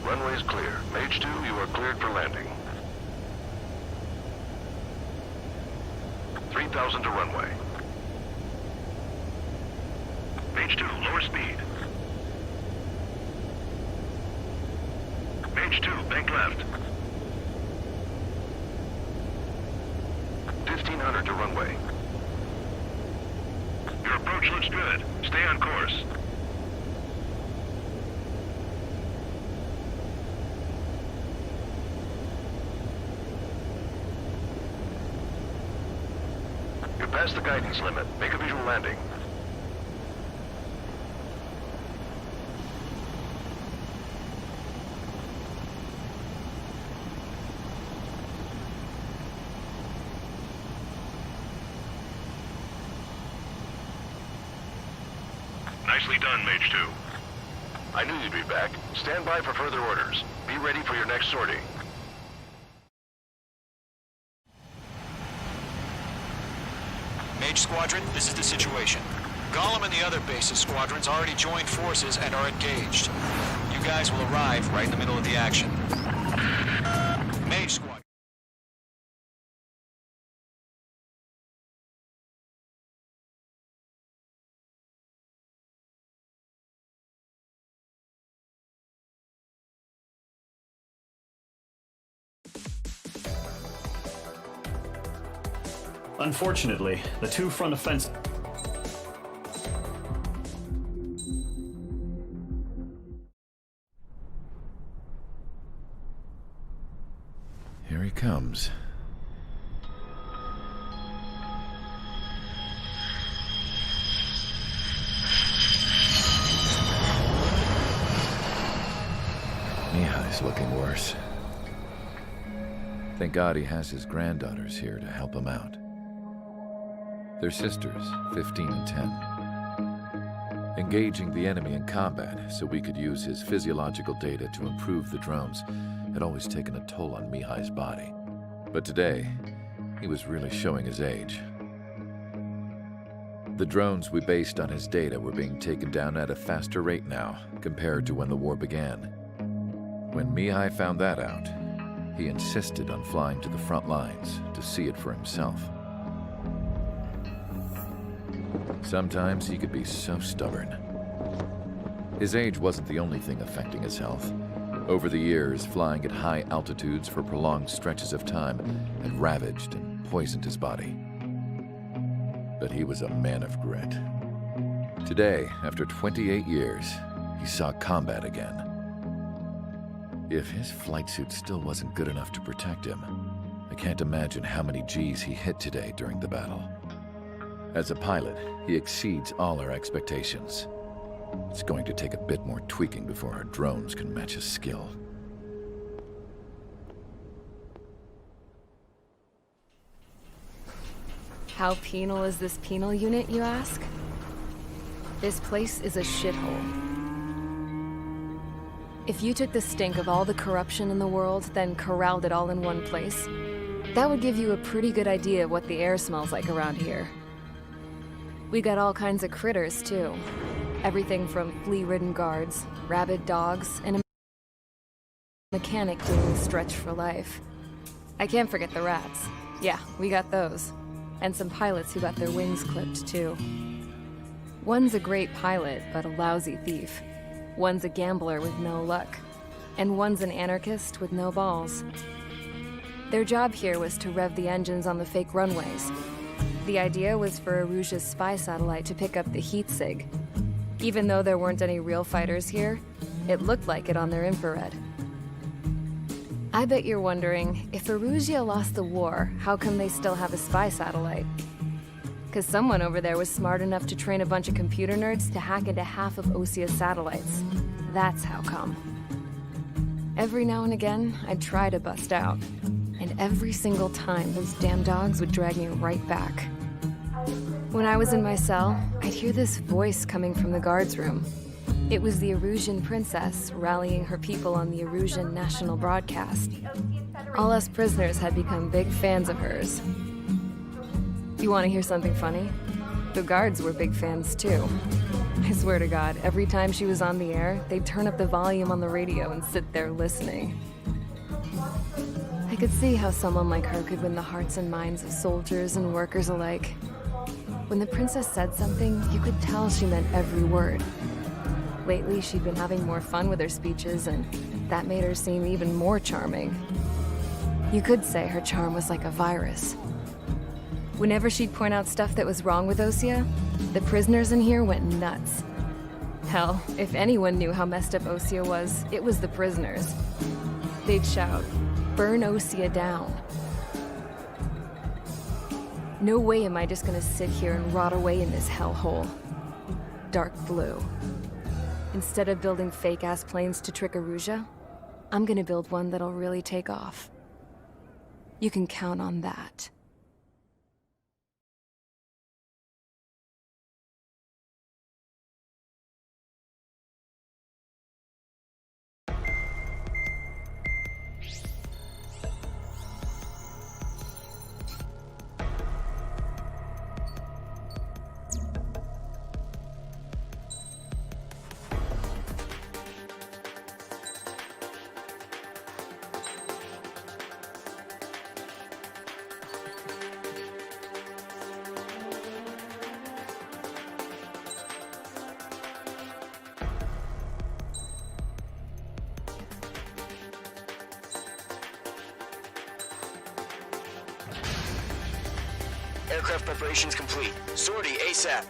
Runway's clear. Page 2, you are cleared for landing. 3,000 to runway. Page 2, lower speed. Page 2, bank left. 1,500 to runway. Your approach looks good. Stay on course. You're past the guidance limit. Make a visual landing. Nicely done, Mage 2. I knew you'd be back. Stand by for further orders. Be ready for your next sortie. Mage Squadron, this is the situation. Golem and the other base's squadrons already joined forces and are engaged. You guys will arrive right in the middle of the action. Mage Squadron. Unfortunately, the two front offense... Here he comes. Mihai's looking worse. Thank God he has his granddaughters here to help him out. They're sisters, 15 and 10. Engaging the enemy in combat so we could use his physiological data to improve the drones had always taken a toll on Mihai's body. But today, he was really showing his age. The drones we based on his data were being taken down at a faster rate now compared to when the war began. When Mihai found that out, he insisted on flying to the front lines to see it for himself. Sometimes he could be so stubborn. His age wasn't the only thing affecting his health. Over the years, flying at high altitudes for prolonged stretches of time had ravaged and poisoned his body. But he was a man of grit. Today, after 28 years, he saw combat again. If his flight suit still wasn't good enough to protect him, I can't imagine how many G's he hit today during the battle. As a pilot, he exceeds all our expectations. It's going to take a bit more tweaking before our drones can match his skill. How penal is this penal unit, you ask? This place is a shithole. If you took the stink of all the corruption in the world, then corralled it all in one place, that would give you a pretty good idea of what the air smells like around here. We got all kinds of critters, too. Everything from flea-ridden guards, rabid dogs, and a mechanic doing the stretch for life. I can't forget the rats. Yeah, we got those. And some pilots who got their wings clipped, too. One's a great pilot, but a lousy thief. One's a gambler with no luck. And one's an anarchist with no balls. Their job here was to rev the engines on the fake runways. The idea was for Erusia's spy satellite to pick up the heat sig. Even though there weren't any real fighters here, it looked like it on their infrared. I bet you're wondering, if Erusia lost the war, how come they still have a spy satellite? Because someone over there was smart enough to train a bunch of computer nerds to hack into half of Osia's satellites. That's how come. Every now and again, I'd try to bust out. And every single time, those damn dogs would drag me right back. When I was in my cell, I'd hear this voice coming from the guards room. It was the Erusian princess rallying her people on the Erusian national broadcast. All us prisoners had become big fans of hers. You want to hear something funny? The guards were big fans too. I swear to God, every time she was on the air, they'd turn up the volume on the radio and sit there listening. I could see how someone like her could win the hearts and minds of soldiers and workers alike. When the princess said something, you could tell she meant every word. Lately, she'd been having more fun with her speeches, and that made her seem even more charming. You could say her charm was like a virus. Whenever she'd point out stuff that was wrong with Osia, the prisoners in here went nuts. Hell, if anyone knew how messed up Osia was, it was the prisoners. They'd shout, "Burn Osia down." No way am I just gonna sit here and rot away in this hellhole. Dark blue. Instead of building fake-ass planes to trick Erusia, I'm gonna build one that'll really take off. You can count on that. Aircraft preparations complete. Sortie ASAP.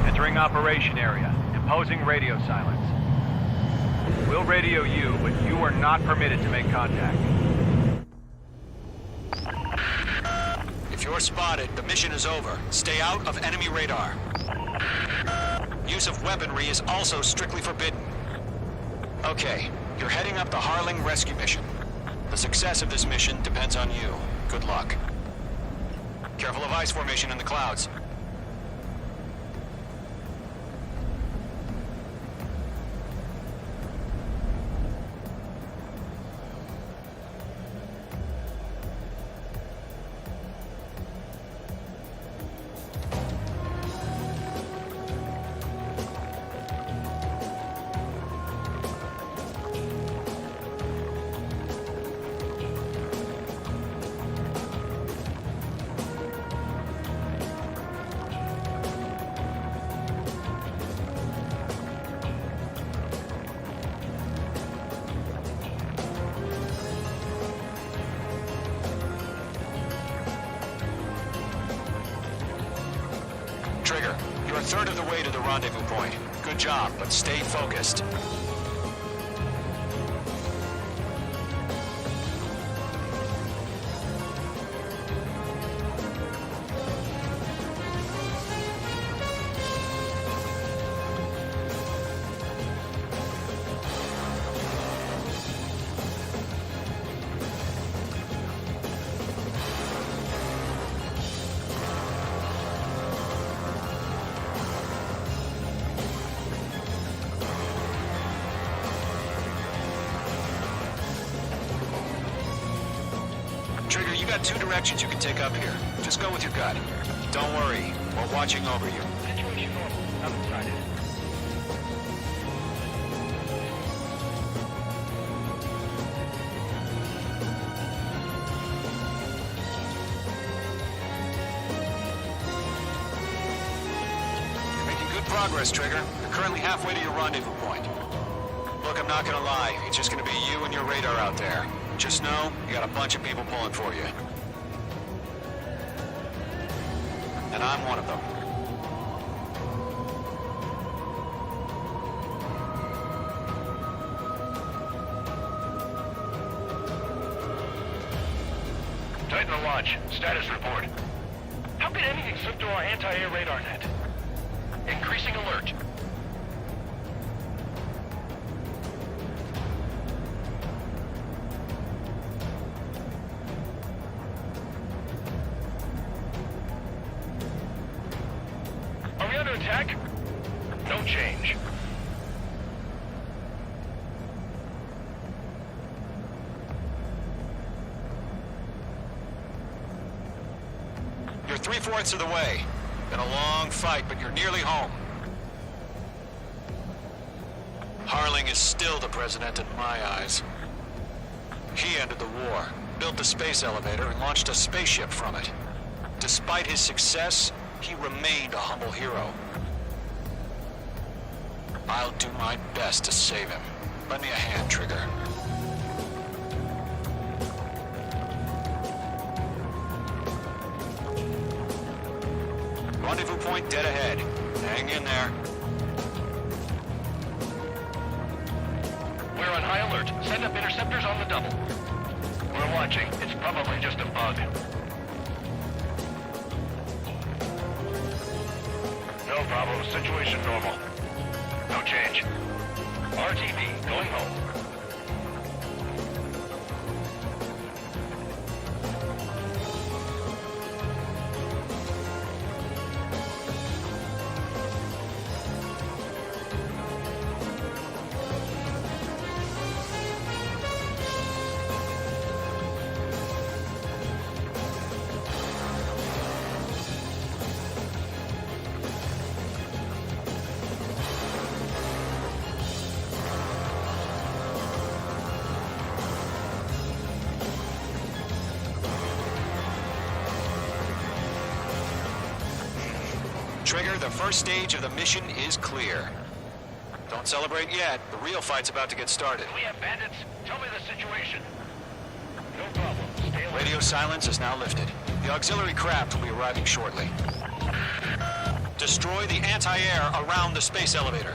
Entering operation area. Imposing radio silence. We'll radio you, but you are not permitted to make contact. If you're spotted, the mission is over. Stay out of enemy radar. Use of weaponry is also strictly forbidden. Okay, you're heading up the Harling rescue mission. The success of this mission depends on you. Good luck. Careful of ice formation in the clouds. third of the way to the rendezvous point. Good job, but stay focused. Trigger, you got two directions you can take up here. Just go with your gut. Don't worry, we're watching over you. Situation normal. Nothing tried it. You're making good progress, Trigger. You're currently halfway to your rendezvous point. Look, I'm not gonna lie. It's just gonna be you and your radar out there. Just know, you got a bunch of people pulling for you. And I'm one of them. Titan to launch. Status report. How could anything slip through our anti-air radar net? Increasing alert. Are we under attack? No change. You're 3/4 of the way. Been a long fight, but you're nearly home. Harling is still the president in my eyes. He ended the war, built the space elevator, and launched a spaceship from it. Despite his success, he remained a humble hero. I'll do my best to save him. Lend me a hand, Trigger. Rendezvous point dead ahead. Hang in there. We're on high alert. Send up interceptors on the double. We're watching. It's probably just a bug. No problem. Situation normal. No change. RTV, going home. Trigger, the first stage of the mission is clear. Don't celebrate yet. The real fight's about to get started. We have bandits. Tell me the situation. No problem. Stay alert. Radio silence is now lifted. The auxiliary craft will be arriving shortly. Destroy the anti-air around the space elevator.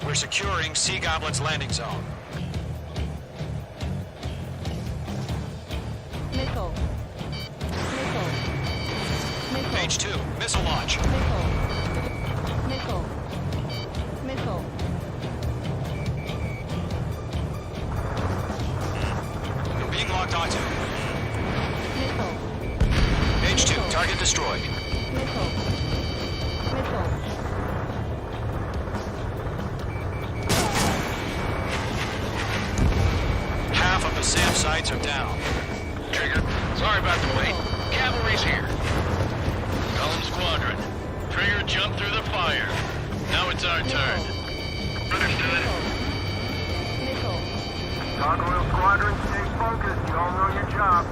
We're securing Sea Goblin's landing zone. Missile. Missile. Missile. Page 2, missile launch. Missile. Missile. Missile. You're being locked onto. Missile. Page 2, target destroyed. Missile. Missile. Half of the SAM sites are down. Trigger, sorry about the wait. Cavalry's here. Golem Squadron. Trigger jumped through the fire. Now it's our turn. Understood. Missile. Gargoyle Squadron, stay focused. You all know your job.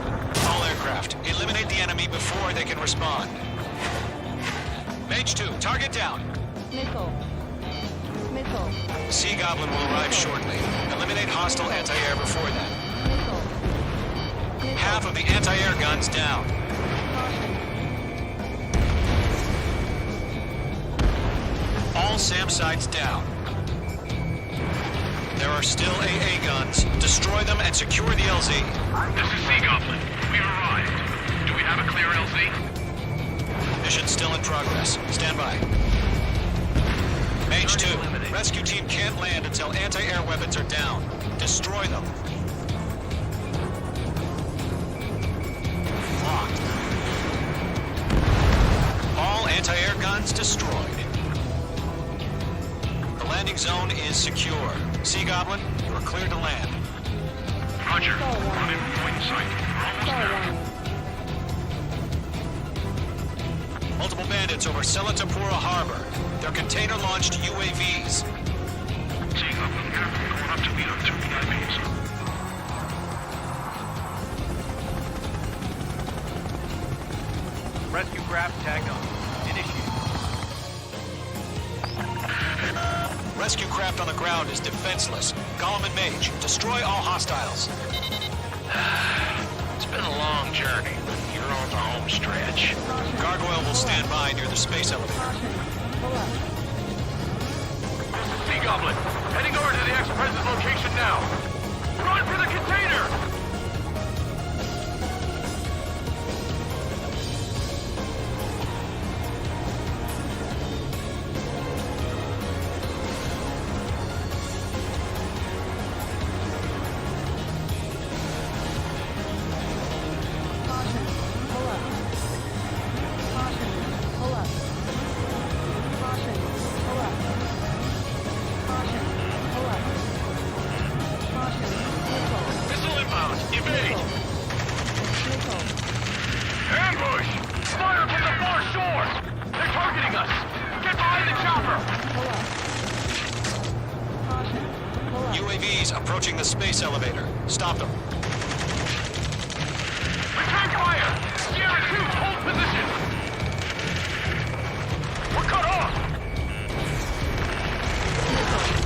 All aircraft, eliminate the enemy before they can respond. Page 2, target down. Missile. Missile. Sea Goblin will arrive shortly. Eliminate hostile anti-air before then. Missile. Half of the anti-air guns down. all SAM sites down. There are still AA guns. Destroy them and secure the LZ. This is Sea Goblin. We've arrived. Do we have a clear LZ? Mission still in progress. Stand by. Mage 2, rescue team can't land until anti-air weapons are down. Destroy them. Locked. All anti-air guns destroyed. The landing zone is secure. Sea Goblin, you are cleared to land. Roger. On in point sight. We're almost there. Multiple bandits over Selatapura Harbor. They're container-launched UAVs. Sea Goblin, going up to meet on 2 VIPs. Rescue craft tagged on. Initiate. Rescue craft on the ground is defenseless. Gollum and Mage, destroy all hostiles. It's been a long journey, but you're on the home stretch. Gargoyle will stand by near the space elevator. Sea Goblin, heading over to the ex-president's location now. Run for the container! Missile inbound! Evade! Ambush! Fire from the far shore! They're targeting us! Get behind the chopper! UAVs approaching the space elevator. Stop them. Return fire! Sierra 2, hold position! We're cut off!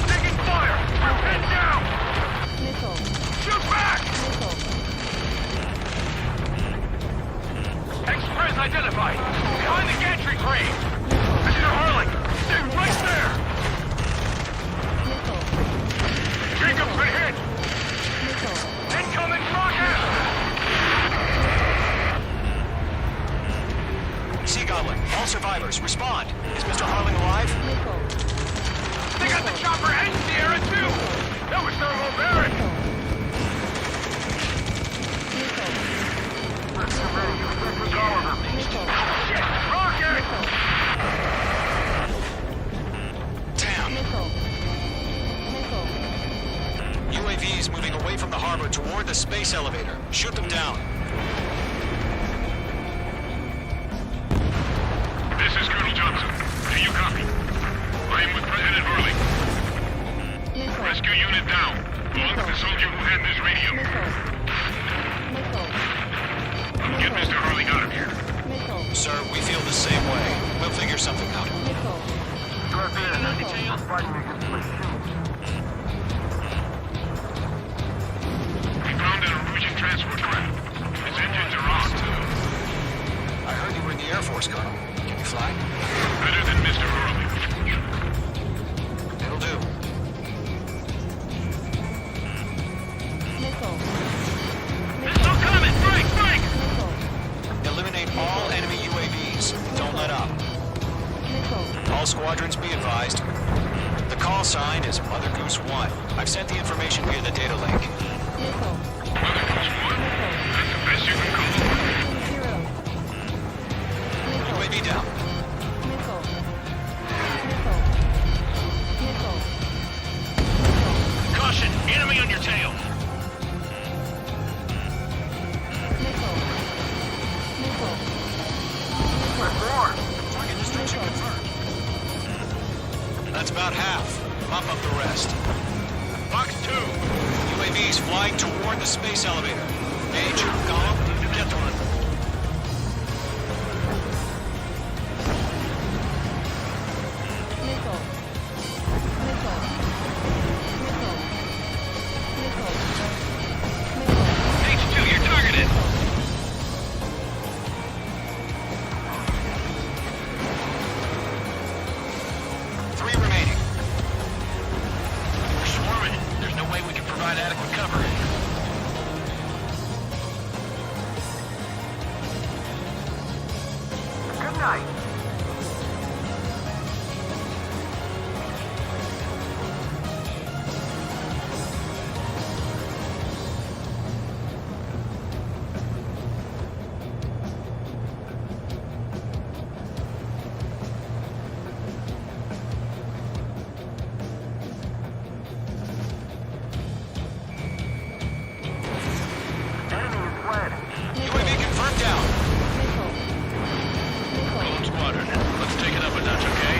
Taking fire! Head down! Shoot back! Express identified! Behind the gantry crane! Mr. Harling! Stay right there! Jacob's been hit! Incoming rocket! Sea Goblin, all survivors, respond. Is Mr. Harling alive? They got the chopper and Sierra 2! That was thermobaric! Shit! Rocket! Damn. UAVs moving away from the harbor toward the space elevator. Shoot them down. This is Colonel Johnson. Do you copy? I am with President Hurley. Rescue unit down, along with the soldier who had this radio. Get Mr. Hurley out of here. Sir, we feel the same way. We'll figure something out. We found an Erusian transport craft. Its engines are on. I heard you were in the Air Force, Colonel. Can you fly? Better than Mr. Hurley. It'll do. Missile coming! Break! Break! Eliminate all enemy UAVs. Don't let up. All squadrons be advised. The call sign is Mother Goose 1. I've sent the information via the data link. Mother Goose 1? That's the best you can call it. UAV down. Caution! Enemy on your tail! Target destruction confirmed. That's about half. Mop up the rest. Box 2! UAVs flying toward the space elevator. Mage, Gollum, get to one. H2, you're targeted! night. UAV confirmed down. Golem Squadron, let's take it up a notch, okay?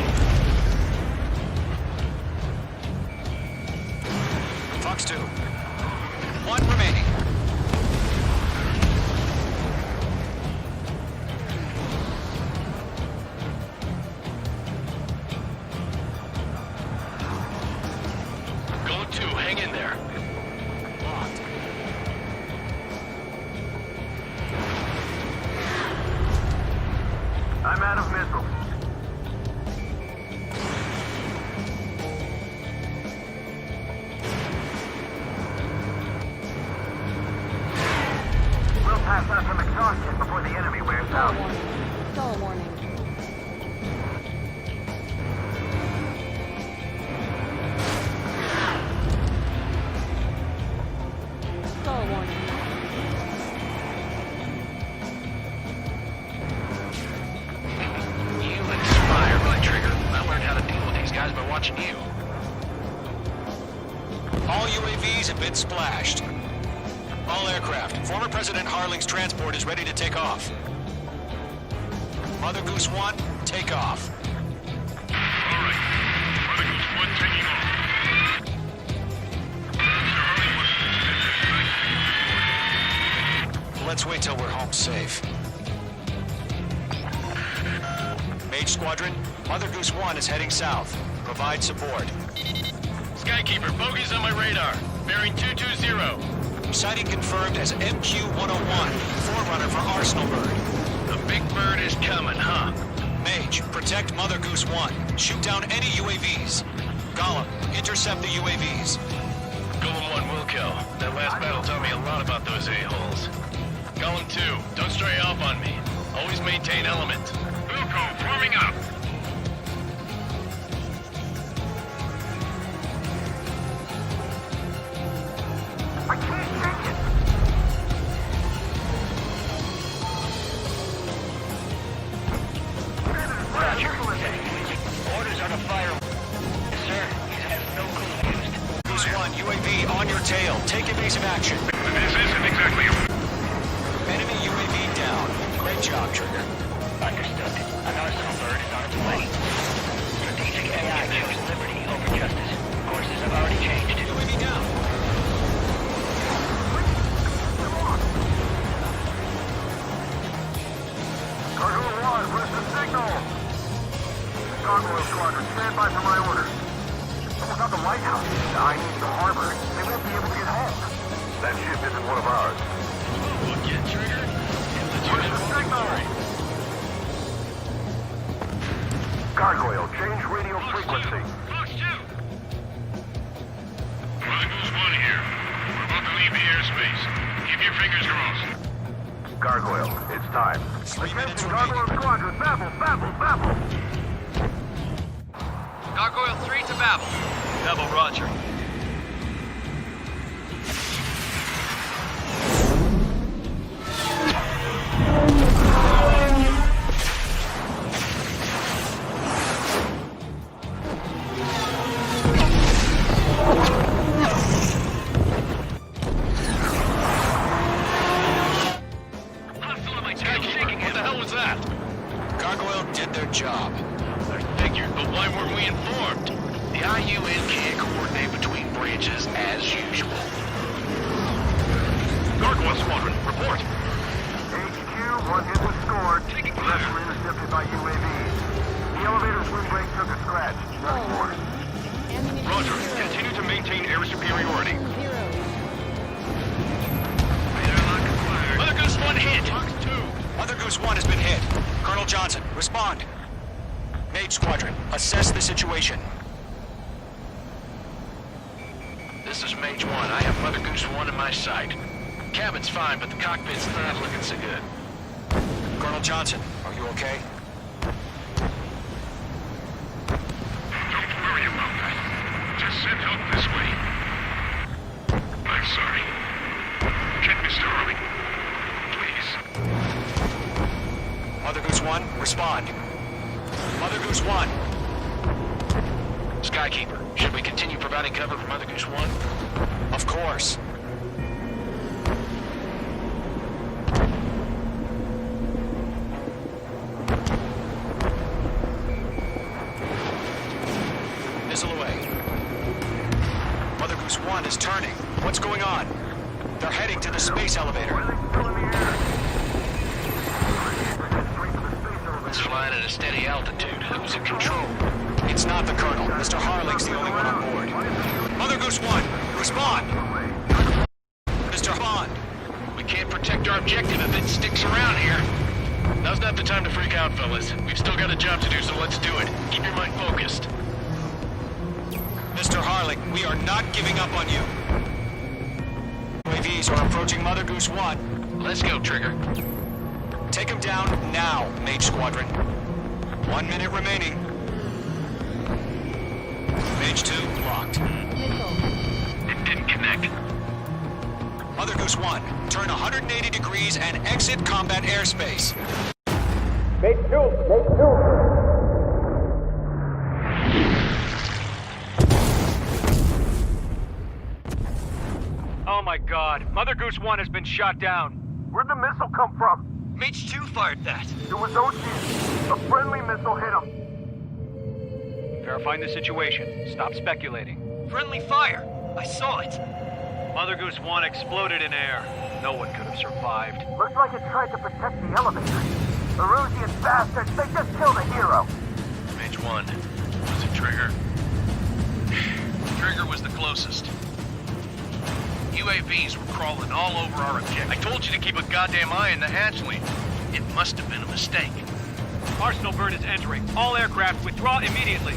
Fox 2. 1 remaining. Golem 2, hang in there. Locked. I'm out of missiles. We'll pass out some exhaustion before the enemy wears Stall out. warning. Stall warning. Stall warning. You inspire my trigger. I learned how to deal with these guys by watching you. All UAVs have been splashed. All aircraft. Former President Harling's transport is ready to take off. Mother Goose 1, take off. Alright. Mother Goose 1 taking off. Let's wait till we're home safe. Mage Squadron, Mother Goose 1 is heading south. Provide support. Skykeeper, bogeys on my radar. Bearing 220. Sighting confirmed as MQ-101, forerunner for Arsenal Bird. The big bird is coming, huh? Mage, protect Mother Goose 1. Shoot down any UAVs. Gollum, intercept the UAVs. Golem 1 will kill. That last battle taught me a lot about those a-holes. Golem 2, don't stray off on me. Always maintain element. Wilco, forming up. I can't take it. Roger. Orders are to fire. Sir, he has no clue used. Goose 1, UAV on your tail. Take evasive action. This isn't exactly a... Enemy UAV down. Great job, Trigger. Understood. An Arsenal bird is on its way. Strategic AI chose liberty over justice. Courses have already changed. UAV down. Cargo 1, where's the signal? Cargo Squadron, stand by for my orders. Someone's got the lighthouse. I need the harbor. They won't be able to get home. That ship isn't one of ours. Look at Trigger. Where's the signal? Gargoyle, change radio frequency. Fox 2. Mother Goose 1 here. We're about to leave the airspace. Keep your fingers crossed. Gargoyle, it's time. 3 minutes Gargoyle remaining. Squadron, Babel! Gargoyle 3 to Babel. Babel, roger. What the hell was that? Gargoyle did their job. I figured, but why weren't we informed? The IUN can't coordinate between branches as usual. Gargoyle Squadron, report. HQ, one hit was scored. The rest were intercepted by UAVs. The elevator's wind break took a scratch. Nothing more. Ammunition Roger, zero. continue to maintain air superiority. Zero. Mother Goose 1 hit! Fox 2. Mother Goose 1 has been hit. Colonel Johnson, respond. Mage Squadron, assess the situation. This is Mage 1. I have Mother Goose 1 in my sight. Cabin's fine, but the cockpit's not looking so good. Colonel Johnson, are you okay? send help this way. I'm sorry. Get Mr. Harley. Please. Mother Goose 1, respond. Mother Goose 1. Skykeeper, should we continue providing cover for Mother Goose 1? Of course. Missile away. Mother Goose 1 is turning. What's going on? They're heading to the space elevator. It's flying at a steady altitude. Who's in control? It's not the Colonel. Mr. Harling's the only one on board. Mother Goose 1, respond! Mr. Bond! We can't protect our objective if it sticks around here. Now's not the time to freak out, fellas. We've still got a job to do, so let's do it. Keep your mind focused. Mr. Harling, we are not giving up on you. UAVs are approaching Mother Goose 1. Let's go, Trigger. Take him down now, Mage Squadron. 1 minute remaining. Mage 2, locked. It didn't connect. Mother Goose 1, turn 180 degrees and exit combat airspace. Mage 2! Mage 2! Oh my god, Mother Goose 1 has been shot down. Where'd the missile come from? Mage 2 fired that. It was Ocean. A friendly missile hit him. Verifying the situation. Stop speculating. Friendly fire. I saw it. Mother Goose 1 exploded in air. No one could have survived. Looks like it tried to protect the elevator. Erusian bastards, they just killed a hero. Mage 1. Was it Trigger? Trigger was the closest. UAVs were crawling all over our objective. I told you to keep a goddamn eye on the hatchling. It must have been a mistake. Arsenal bird is entering. All aircraft withdraw immediately.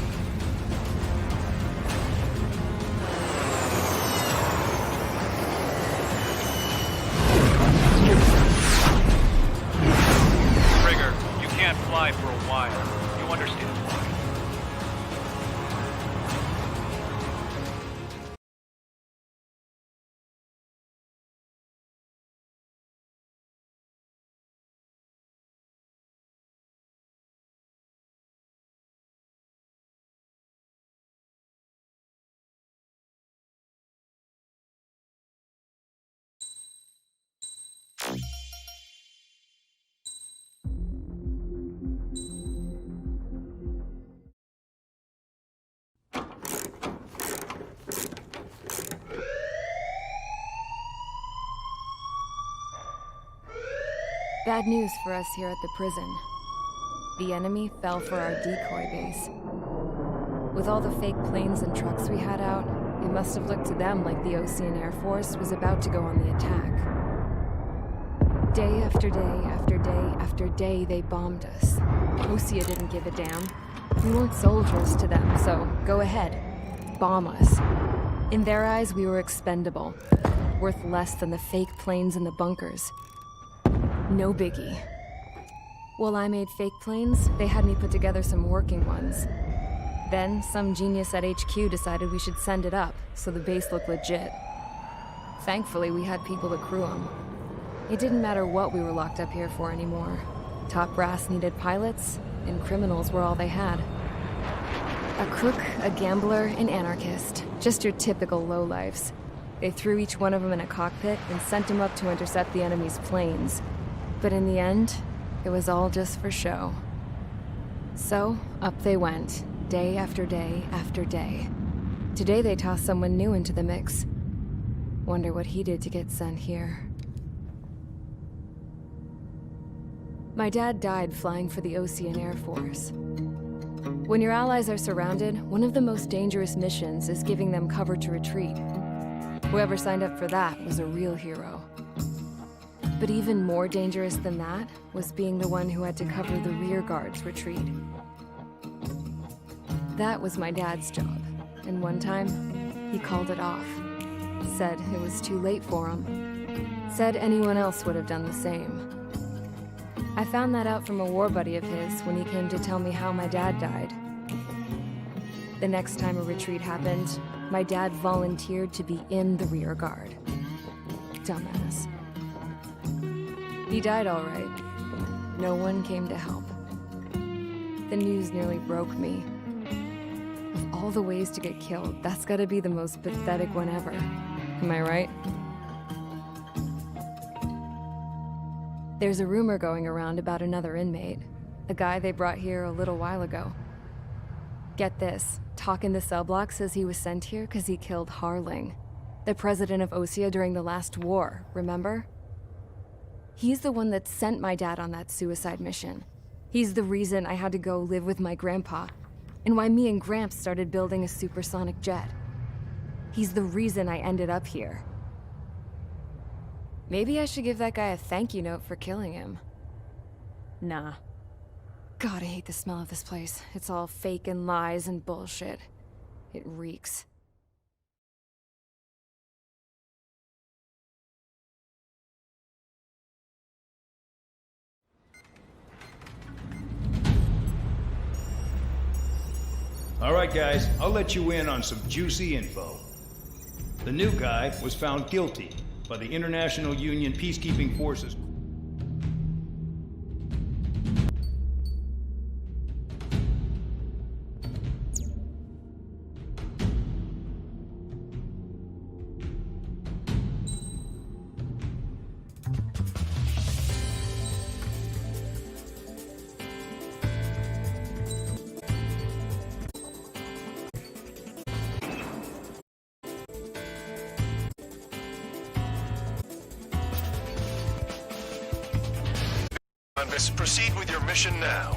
Trigger, you can't fly for a while. You understand why? Bad news for us here at the prison. The enemy fell for our decoy base. With all the fake planes and trucks we had out, it must have looked to them like the Ocean Air Force was about to go on the attack. Day after day after day after day, they bombed us. Osea didn't give a damn. We weren't soldiers to them, so go ahead. Bomb us. In their eyes, we were expendable. Worth less than the fake planes in the bunkers. No biggie. While I made fake planes, they had me put together some working ones. Then, some genius at HQ decided we should send it up, so the base looked legit. Thankfully, we had people to crew them. It didn't matter what we were locked up here for anymore. Top brass needed pilots, and criminals were all they had. A crook, a gambler, an anarchist. Just your typical lowlifes. They threw each one of them in a cockpit and sent them up to intercept the enemy's planes. But in the end, it was all just for show. So, up they went, day after day after day. Today they tossed someone new into the mix. Wonder what he did to get sent here. My dad died flying for the Ocean Air Force. When your allies are surrounded, one of the most dangerous missions is giving them cover to retreat. Whoever signed up for that was a real hero. But even more dangerous than that was being the one who had to cover the rear guard's retreat. That was my dad's job, and one time, he called it off. Said it was too late for him. Said anyone else would have done the same. I found that out from a war buddy of his when he came to tell me how my dad died. The next time a retreat happened, My dad volunteered to be in the rear guard. Dumbass. He died all right. No one came to help. The news nearly broke me. Of all the ways to get killed, that's gotta be the most pathetic one ever. Am I right? There's a rumor going around about another inmate. A guy they brought here a little while ago. Get this, talk in the cell block says he was sent here because he killed Harling, the president of Osea during the last war, remember? He's the one that sent my dad on that suicide mission. He's the reason I had to go live with my grandpa, and why me and Gramps started building a supersonic jet. He's the reason I ended up here. Maybe I should give that guy a thank you note for killing him. Nah. God, I hate the smell of this place. It's all fake and lies and bullshit. It reeks. All right, guys, I'll let you in on some juicy info. The new guy was found guilty by the International Union Peacekeeping Forces. Proceed with your mission now.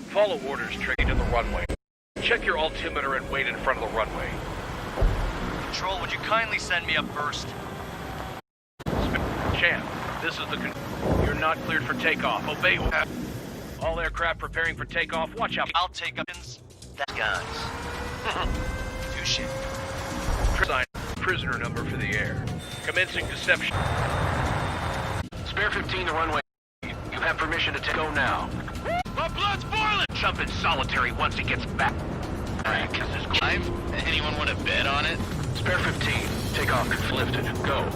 Follow orders trained in the runway. Check your altimeter and wait in front of the runway. Control, would you kindly send me up first? Champ, this is the you're not cleared for takeoff. Obey. All aircraft preparing for takeoff. Watch out. I'll take up That guns. Touche. Prisoner number for the air. Commencing deception. Spare 15 to runway. You have permission to go now. My blood's boiling! Jump in solitary once he gets back. Alright, anyone want to bet on it? Spare 15. Takeoff is lifted. Go.